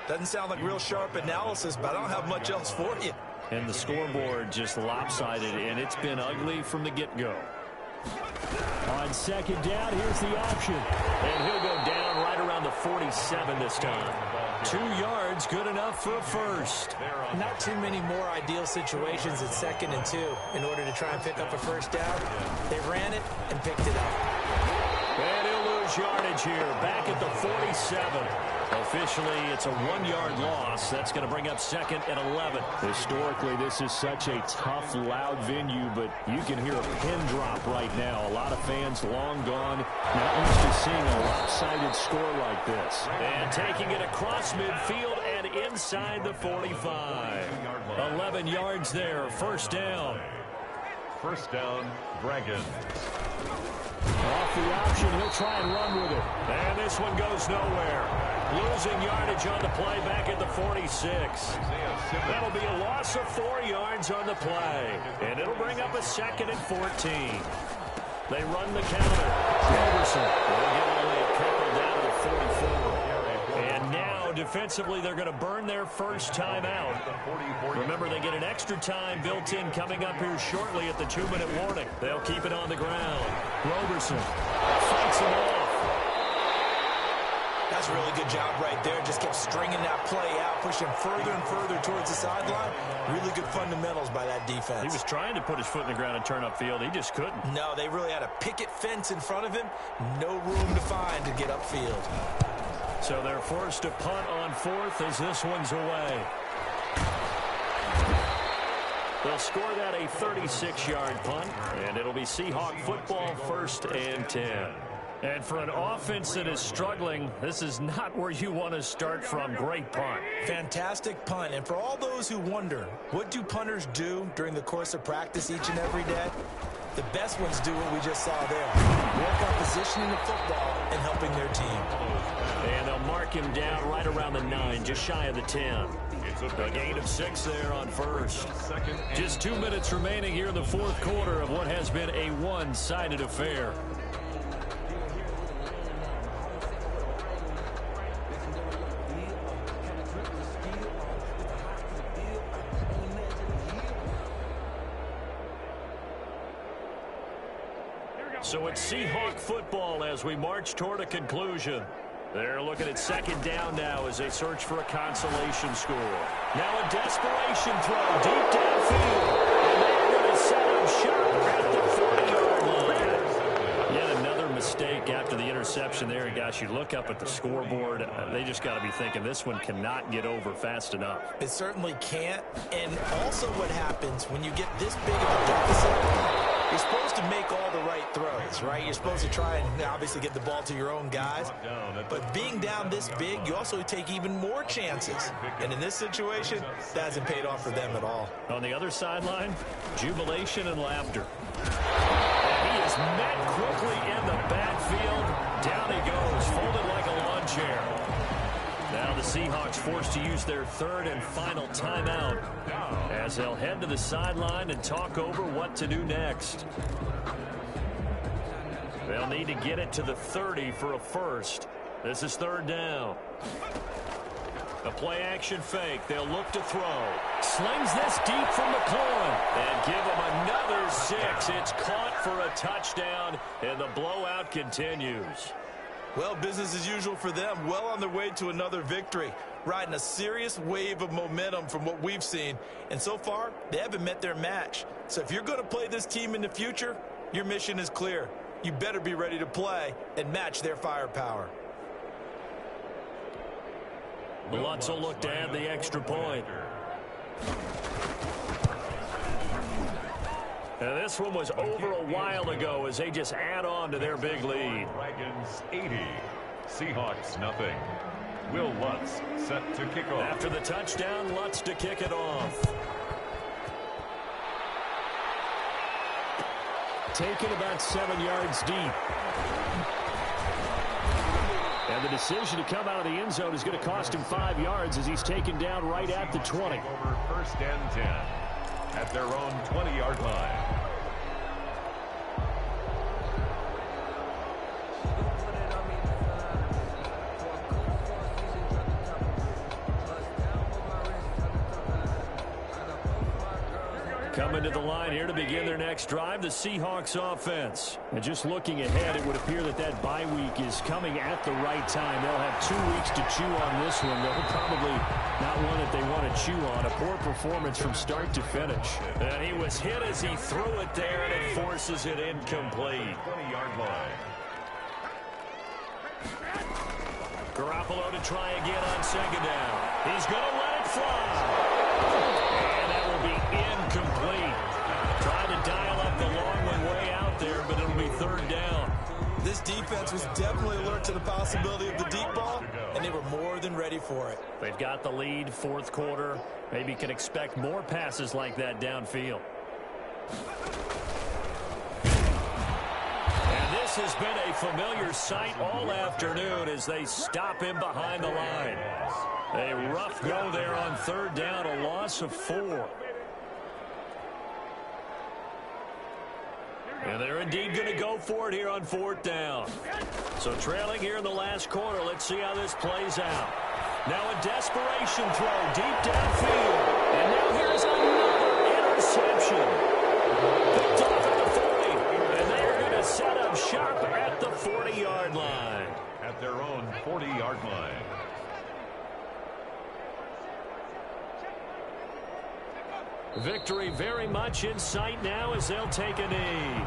Doesn't sound like real sharp analysis, but I don't have much else for you. And the scoreboard just lopsided, and it's been ugly from the get-go. On 2nd down, here's the option. And he'll go down right around the 47 this time. 2 yards, good enough for a first. Not too many more ideal situations at 2nd and 2 in order to try and pick up a first down. They ran it and picked it up. And he'll lose yardage here, back at the 47. Officially, it's a 1-yard loss. That's going to bring up 2nd and 11. Historically, this is such a tough, loud venue, but you can hear a pin drop right now. A lot of fans long gone, not used to seeing a lopsided score like this. And taking it across midfield and inside the 45. 11 yards there, first down. First down, Dragons. Off the option, he'll try and run with it. And this one goes nowhere. Losing yardage on the play back at the 46. That'll be a loss of 4 yards on the play. And it'll bring up a 2nd and 14. They run the counter. Roberson will get only a couple down to the 44. And now, defensively, they're going to burn their first timeout. Remember, they get an extra time built in coming up here shortly at the 2-minute warning. They'll keep it on the ground. Roberson fights him off. That's a really good job right there. Just kept stringing that play out, pushing further and further towards the sideline. Really good fundamentals by that defense. He was trying to put his foot in the ground and turn upfield. He just couldn't. No, they really had a picket fence in front of him. No room to find to get upfield. So they're forced to punt on 4th as this one's away. They'll score that a 36-yard punt, and it'll be Seahawk football, 1st and 10. And for an offense that is struggling, this is not where you want to start from. Great punt. Fantastic punt. And for all those who wonder, what do punters do during the course of practice each and every day? The best ones do what we just saw there. Work on positioning the football and helping their team. And they'll mark him down right around the 9, just shy of the 10. A gain of 6 there on first. Just 2 minutes remaining here in the 4th quarter of what has been a one-sided affair. So it's Seahawk football as we march toward a conclusion. They're looking at 2nd down now as they search for a consolation score. Now a desperation throw deep downfield. And they're going to set up shop at the 40-yard line. Yet another mistake after the interception there. And gosh, you look up at the scoreboard, they just got to be thinking this one cannot get over fast enough. It certainly can't. And also what happens when you get this big of a deficit, you're supposed to make all the right throws, right? You're supposed to try and obviously get the ball to your own guys. But being down this big, you also take even more chances. And in this situation, that hasn't paid off for them at all. On the other sideline, jubilation and laughter. And he is met quickly in the backfield. Down he goes, folded like a lawn chair. Now the Seahawks forced to use their 3rd and final timeout as they'll head to the sideline and talk over what to do next. They'll need to get it to the 30 for a first. This is 3rd down. A play-action fake. They'll look to throw. Slings this deep from McLaurin. And give him another 6. It's caught for a touchdown, and the blowout continues. Well, business as usual for them. Well on their way to another victory. Riding a serious wave of momentum from what we've seen. And so far, they haven't met their match. So if you're going to play this team in the future, Your mission is clear. You better be ready to play and match their firepower. Lutz will look to add the extra point. And this one was over a while ago as they just add on to their big lead. Dragons 80, Seahawks nothing. Will Lutz set to kick off. After the touchdown, Lutz to kick it off. Taken about 7 yards deep. And the decision to come out of the end zone is going to cost him 5 yards as he's taken down right at the 20. Over 1st and 10 at their own 20-yard line. Coming to the line here to begin their next drive, the Seahawks offense. And just looking ahead, it would appear that that bye week is coming at the right time. They'll have 2 weeks to chew on this one. They'll probably not one that they want to chew on. A poor performance from start to finish. And he was hit as he threw it there, and it forces it incomplete. 20-yard line. Garoppolo to try again on 2nd down. He's going to let it fly. And that will be incomplete. Trying to dial up the long one way out there, but it'll be 3rd down. This defense was definitely alert to the possibility of the deep ball, and they were more than ready for it. They've got the lead, 4th quarter. Maybe can expect more passes like that downfield. And this has been a familiar sight all afternoon as they stop him behind the line. A rough go there on 3rd down, a loss of 4. And they're indeed going to go for it here on 4th down. So trailing here in the last quarter, let's see how this plays out. Now a desperation throw deep downfield. And now here's another interception. Picked off at the 40. And they're going to set up shop at the 40-yard line. At their own 40-yard line. Victory very much in sight now as they'll take a knee.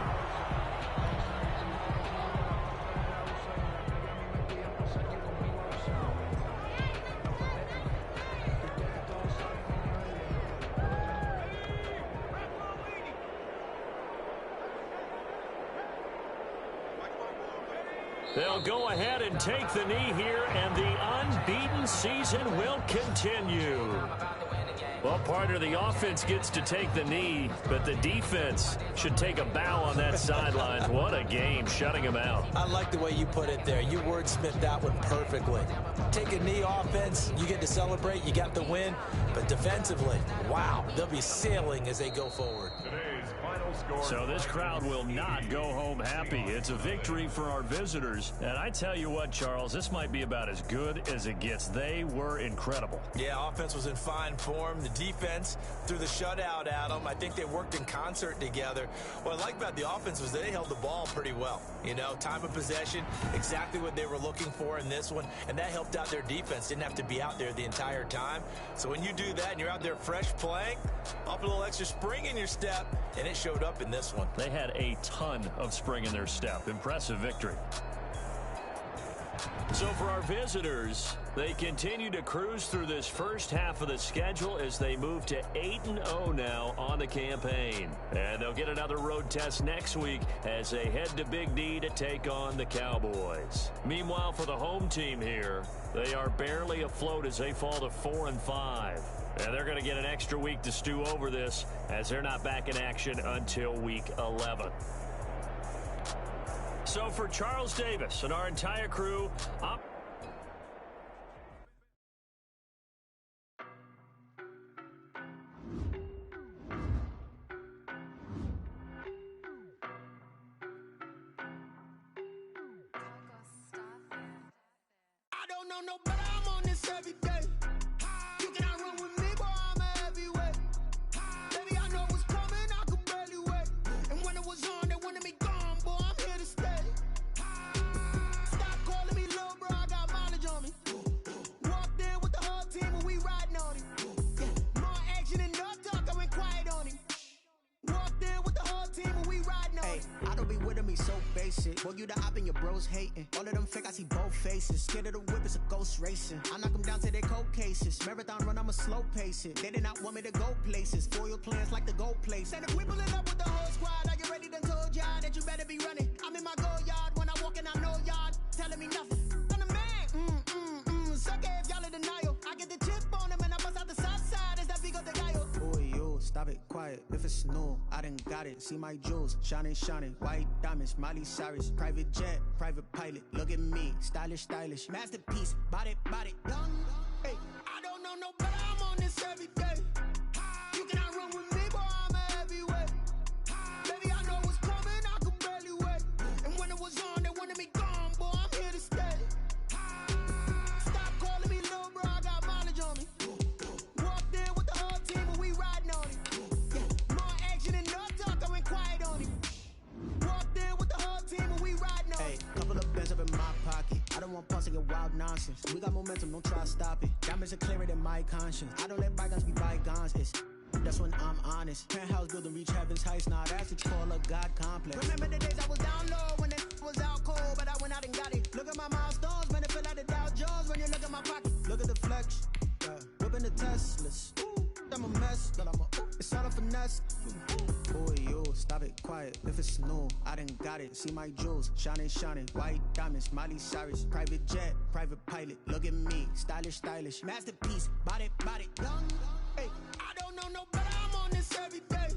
They'll go ahead and take the knee here, and the unbeaten season will continue. Well, partner, the offense gets to take the knee, but the defense should take a bow on that sideline. What a game, shutting them out. I like the way you put it there. You wordsmithed that one perfectly. Take a knee offense, you get to celebrate, you got the win. But defensively, wow, they'll be sailing as they go forward. Today's final score. So this crowd will not go home happy. It's a victory for our visitors. And I tell you what, Charles, this might be about as good as it gets. They were incredible. Yeah, offense was in fine form. The defense threw the shutout at them. I think they worked in concert together. What I like about the offense was they held the ball pretty well. You know, time of possession, exactly what they were looking for in this one, and that helped out their defense. Didn't have to be out there the entire time. So when you do that and you're out there fresh playing, up a little extra spring in your step, and it showed up in this one. They had a ton of spring in their step. Impressive victory. So for our visitors, they continue to cruise through this first half of the schedule as they move to 8-0 now on the campaign. And they'll get another road test next week as they head to Big D to take on the Cowboys. Meanwhile, for the home team here, they are barely afloat as they fall to 4-5. And they're going to get an extra week to stew over this as they're not back in action until week 11. So for Charles Davis and our entire crew, I don't know no better, I'm on this every day. You cannot run with me, boy, I'm a heavyweight. Baby, I know what's coming, I could barely wait. And when it was on, they wanted me gone, boy, I'm here to stay. Stop calling me little bro, I got mileage on me. Walked in with the whole team and we riding on him. Yeah, more action and no talk, I went quiet on him. Walked in with the whole team and we riding on him. Hey, I don't be with me so basic. Boy, you the op and your bros hating. All of them fake, I see both faces. Scared of the whip, it's a ghost racing. I knock them down to their cold cases. Marathon run, I'ma slow pace it. They did not want me to go places. Foil plans like the gold place. And if we pulling up with the whole squad, are you ready? Done told y'all that you better be running. I'm in my go yard when I walk in, I know y'all telling me nothing. I'm the man. Suck it if y'all in denial. I get the chip on them and I bust out the south side. Is that Vigo the gallo? Boy, yo, stop it, quiet. If it's new, I done got it. See my jewels, shining, shining. White diamonds, Miley Cyrus. Private jet, private pilot. Look at me, stylish, stylish. Masterpiece, body, done. Hey, I don't know no better. I'm on this every day. You cannot run with me, boy, I'm a heavyweight. Baby, I know what's coming, I could barely wait. And when it was on, they wanted me gone, boy, I'm here to stay. Stop calling me little bro, I got mileage on me. Walked in with the whole team and we riding on it. Yeah, more action and no talk, I went quiet on it. Walked in with the whole team and we riding on it. Hey, couple of bands up in my pocket. I don't want pulse to get wild nonsense. We got momentum, don't try to stop it. Diamonds are clearer than my conscience. I don't let bygones be bygones. That's when I'm honest. Penthouse building reach heaven's heights. Nah, that's what you call a God complex. Remember the days I was down low when it was out cold, but I went out and got it. Look at my milestones, man, it feel like the Dow Jones when you look at my pocket. Look at the flex, whipping the Teslas. I'm a mess, but it's all a finesse. Boy, yo, stop it, quiet. If it's new, I done got it. See my jewels, shining, shining. White diamonds, Miley Cyrus. Private jet, private pilot. Look at me, stylish, stylish. Masterpiece, body, done. Hey, I don't know no better. I'm on this every day.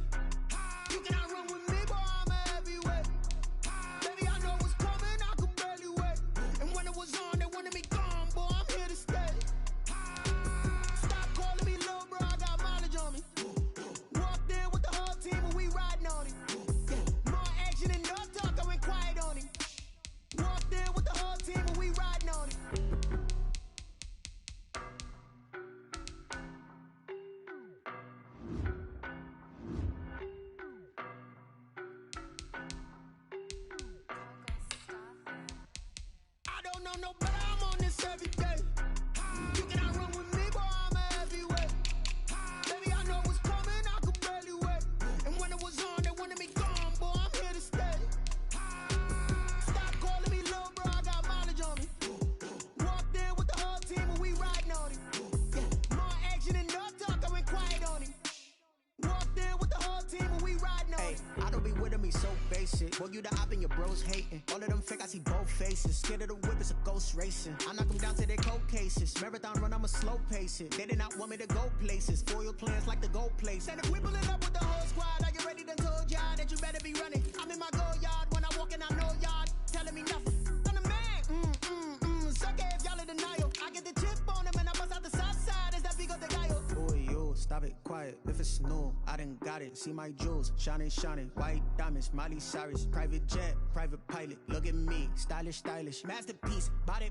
You cannot run with me, boy, I'm a heavyweight. Baby, I know what's coming, I could barely wait. And when it was on, they wanted me gone, boy, I'm here to stay. Stop calling me little bro, I got mileage on me. Walked in with the whole team and we riding on it. Yeah, more action and no talk, I went quiet on it. Walked in with the whole team and we riding on it. I don't know no better, I'm on this every day. You cannot run with me, boy, I'm a heavyweight. Baby, I know what's coming, I could barely wait. And when it was on, they wanted me gone, boy, I'm here to stay. Stop calling me little bro, I got mileage on me. Walked in with the whole team and we riding on it. Yeah, more action and no talk, I went quiet on it. Walked in with the whole team and we riding on it. I don't be with me so basic. Boy, you the op and your bros hating. All of them fake, I see both faces. Scared of the whip, it's a ghost racing. I knock them down to their cold cases. Marathon run, I'ma slow pace it. They did not want me to go places. Foil plans like the gold place. And if we pulling up with the whole squad, are you ready? Done told y'all that you better be running. I'm in my go yard when I walk in, I know y'all telling me nothing. I'm the man. Suck it if y'all in denial. I get the chip on them and I bust out the south side. Is that Vigo the gallo? Boy, yo, stop it, quiet. If it's new, I done got it. See my jewels, shining, shining. White diamonds, Miley Cyrus. Private jet, private pilot. Look at me, stylish, stylish. Masterpiece, body,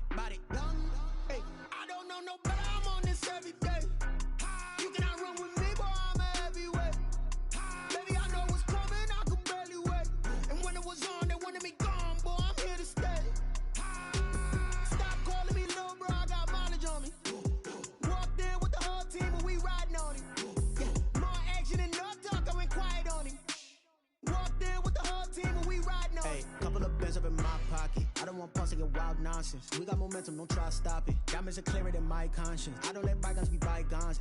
done. Hey, I don't know no better. I'm on this every day. You cannot run with me, boy, I'm a heavyweight. Baby, I know what's coming, I could barely wait. And when it was on, they wanted me gone, boy, I'm here to stay. Stop calling me little bro, I got mileage on me. Walked in with the whole team and we riding on it. Yeah, more action and no talk, I went quiet on it. Walked in with the whole team and we riding on it. Hey, couple of bands up in my pocket. I don't want pulse to get wild nonsense. We got momentum, don't try to stop it. Diamonds are clearer than my conscience. I don't let bygones be bygones.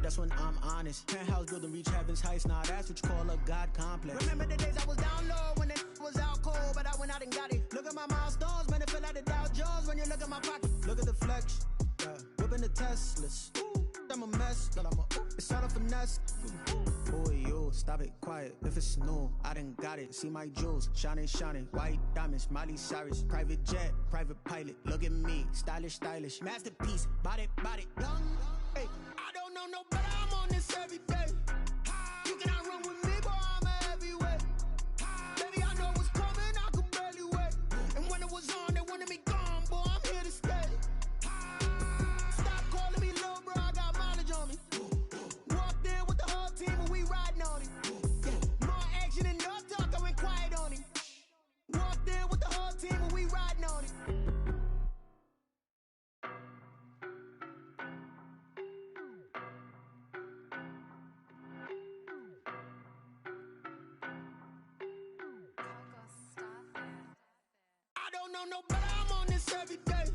That's when I'm honest. Penthouse building reach heaven's heights. Nah, that's what you call a God complex. Remember the days I was down low when it was out cold, but I went out and got it. Look at my milestones, man, it feel like the Dow Jones when you look at my pocket. Look at the flex, whipping the Teslas. I'm a mess, but it's all a finesse. Boy, yo, stop it, quiet. If it's new, I done got it. See my jewels, shining, shining. White diamonds, Miley Cyrus. Private jet, private pilot. Look at me, stylish, stylish. Masterpiece, body, done. Hey, I don't know no better. I'm on this every day. You cannot run with me, boy, I'm a heavyweight. Baby, I know what's coming, I could barely wait. And when it was on, they wanted me gone, boy, I'm here to stay. Stop calling me little bro, I got mileage on me. Walked in with the whole team and we riding on it. Yeah, more action and no talk, I went quiet on it. Walked in with the whole team and we riding on it. know better, I'm on this every day.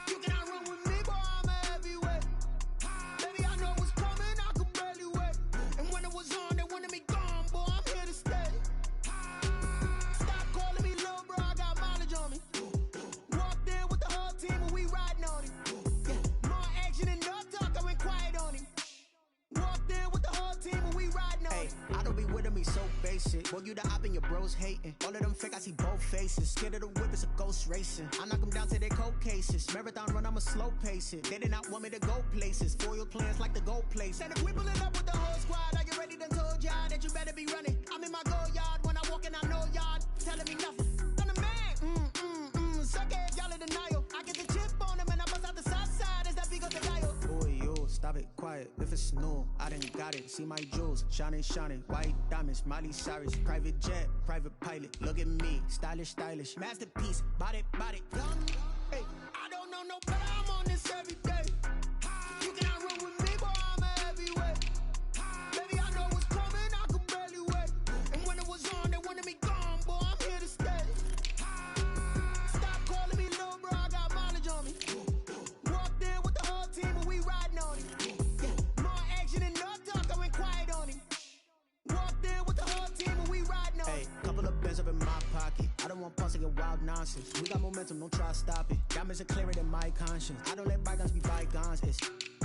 You cannot run with me, boy, I'm a heavyweight. Baby, I know what's coming, I could barely wait. And when it was on, they wanted me gone, boy, I'm here to stay. Stop calling me little bro, I got mileage on me. Walked in with the whole team and we riding on him. Yeah, more action and no talk, I went quiet on him. Walked in with the whole team and we riding on him. I don't be with him, he's so basic. Boy, you the op and your bros hating. All of them fake, I see both faces. Scared of the whip, it's a ghost racing. I knock them down to their cold cases. Marathon run, I'ma slow pace it. They did not want me to go places. Foil plans like the gold place. And if we pulling up with the whole squad, I get ready to told y'all that you better be running. I'm in my go yard when I walk in, I know y'all telling me nothing. I'm the man, suck it, y'all in denial. I get the chip on them and I bust out the south side as that big of the dial. Boy, yo, stop it, quiet. If it's new, I didn't got it. See my jewels, shining, shining. White diamonds, Miley Cyrus. Private jet, private pilot. Look at me, stylish, stylish. Masterpiece, body, body. Hey, I don't know no better, I'm on this every day. You cannot run with me, boy, I'm a heavyweight. Baby, I know what's coming, I could barely wait. And when it was on, they wanted me gone, boy, I'm here to stay. Stop calling me little bro, I got mileage on me. Walked in with the whole team and we riding on him. Yeah, more action and no talk, I went quiet on him. Walked in with the whole team and we riding on him. Hey, couple of bins up in my pocket. I don't want pulse to get wild nonsense. We got momentum, don't try to stop it. Diamonds are clearer than my conscience. I don't let bygones be bygones.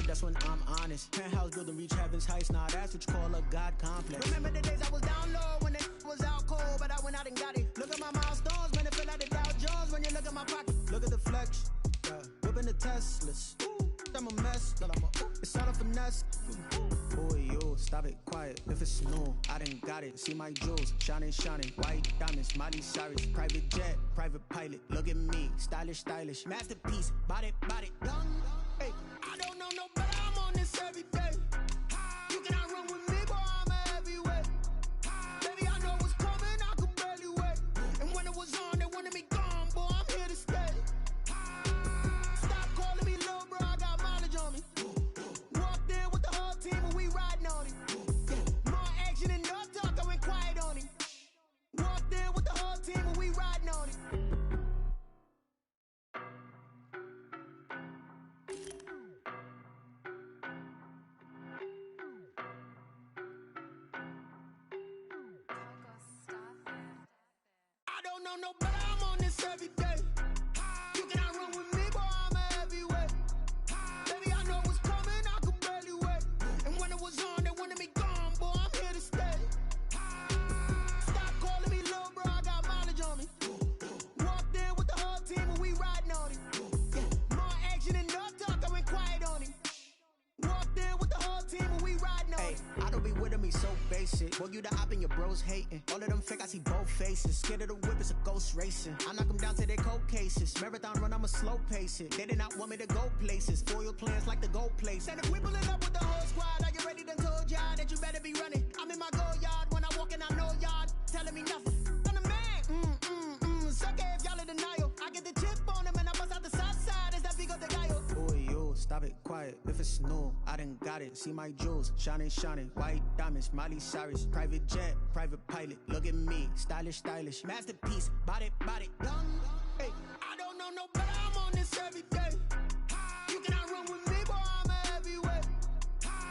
That's when I'm honest. Penthouse building reach heaven's heights. Nah, that's what you call a God complex. Remember the days I was down low when it was out cold, but I went out and got it. Look at my milestones, man, it feel like the Dow Jones when you look at my pocket. Look at the flex, yeah. Whipping the Teslas. I'm a mess, girl, it's all a finesse. Boy, yo, stop it, quiet. If it's new, I didn't got it. See my jewels, shining, shining. White diamonds, Miley Cyrus. Private jet, private pilot. Look at me, stylish, stylish. Masterpiece, body, body. Hey, I don't know no better, I'm on this every day. You cannot run with me, boy, I'm a heavyweight. Baby, I know what's coming, I could barely wait. And when it was on, they wanted me gone, boy, I'm here to stay. Stop calling me little bro, I got mileage on me. Walked in with the whole team and we riding on him. Yeah, more action and no talk, I went quiet on him. Walked in with the whole team and we riding on him. I don't know no better, I'm on this every day. You cannot run with me, boy, I'm a heavyweight. Baby, I know what's coming, I could barely wait. And when it was on, they wanted me gone, boy, I'm here to stay. Stop calling me little bro, I got mileage on me. Walked in with the whole team and we riding on him. Yeah, more action and no talk, I went quiet on him. Walked in with the whole team and we riding on him. I don't be with him, he's so basic. Boy, you the op and your bros hating. All of them fake, I see both faces. Scared of the whip, it's a ghost racing. I knock them down to their cold cases. Marathon run, I'ma slow pace it. They did not want me to go places. Foil plans like the gold place. And if we pulling up with the whole squad, I get ready to told y'all that you better be running. I'm in my go yard when I walk in, I know y'all telling me nothing. I'm the man, suck it, y'all in denial. I get the chip on them and I bust out the south side as that big of the guy. Boy, yo, stop it, quiet. If it's new, I didn't got it. See my jewels, shining, shining. White diamonds, Miley Cyrus. Private jet, private pilot. Look at me, stylish, stylish. Masterpiece, body, body. Hey, I don't know no better, I'm on this every day. You cannot run with me, boy, I'm a heavyweight.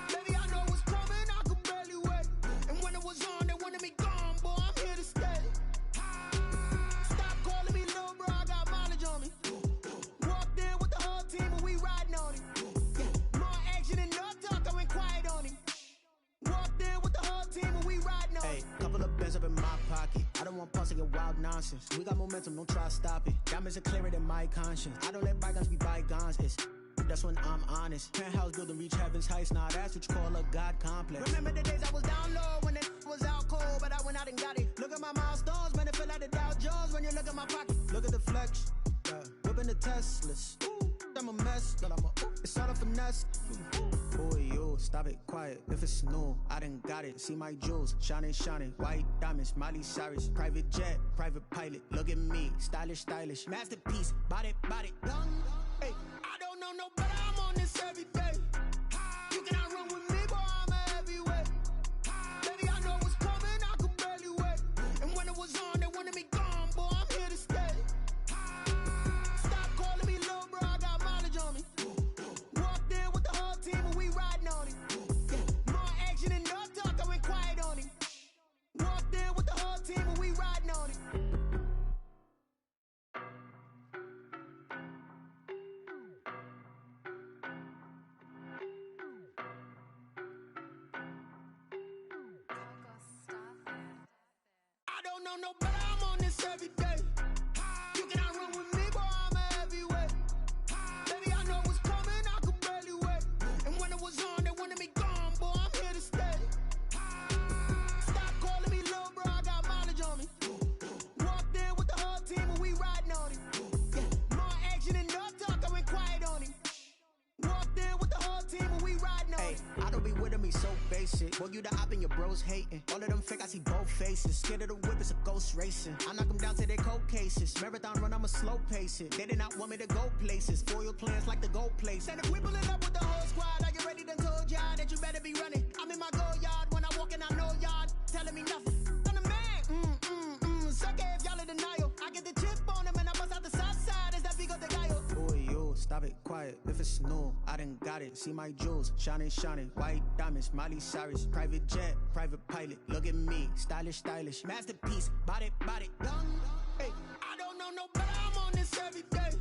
Baby, I know what's coming, I could barely wait. And when it was on, they wanted me gone, boy, I'm here to stay. Stop calling me little bro, I got mileage on me. Walked in with the whole team and we riding on him. Yeah, more action and no talk, I went quiet on him. Walked in with the whole team and we riding on him. Hey, couple of bins up in my pocket. I don't want pulse to get wild nonsense. We got momentum, don't try to stop it. Diamonds are clearer than my conscience. I don't let bygones be bygones. That's when I'm honest. Penthouse building reach heaven's heights. Nah, that's what you call a God complex. Remember the days I was down low when it was out cold, but I went out and got it. Look at my milestones, man, it feel like the Dow Jones when you look at my pocket. Look at the flex, yeah. Whipping the Teslas. I'm a mess, girl, it's all a finesse. Boy, yo, stop it, quiet. If it's new, I didn't got it. See my jewels, shining, shining. White diamonds, Miley Cyrus. Private jet, private pilot. Look at me, stylish, stylish. Masterpiece, body, body. Hey, I don't know no better, I'm on this every day. You cannot run with me, boy, I'm a heavyweight. Baby, I know what's coming, I could barely wait. And when it was on, they wanted me gone, boy, I'm here to stay. know no better, I'm on this every day. You cannot run with me, boy, I'm a heavyweight. Baby, I know what's coming, I could barely wait. And when it was on, they wanted me gone, boy, I'm here to stay. Stop calling me little bro, I got mileage on me. Walked in with the whole team and we riding on him. Yeah, more action and no talk, I went quiet on him. Walked in with the whole team and we riding on him. I don't be with me so basic. Boy, you the op and your bros hating. All of them fake, I see both faces. Scared of the whip, it's a ghost racing. I knock them down to their cold cases. Marathon run, I'ma slow pace it. They did not want me to go places. Foil plans like the go place. And if we pulling up with the whole squad, I get ready done told y'all that you better be running. I'm in my go yard when I walk in, I know y'all telling me nothing. I'm the man, suck it if y'all in denial. I get the chip on them and I bust out the south side. Is that Vigo the guy? Boy, yo, stop it, quiet. If it's new, I done got it. See my jewels, shining, shining. White diamonds, Miley Cyrus. Private jet, private pilot. Look at me, stylish, stylish. Masterpiece, body, done. Hey, I don't know no better, I'm on this every day.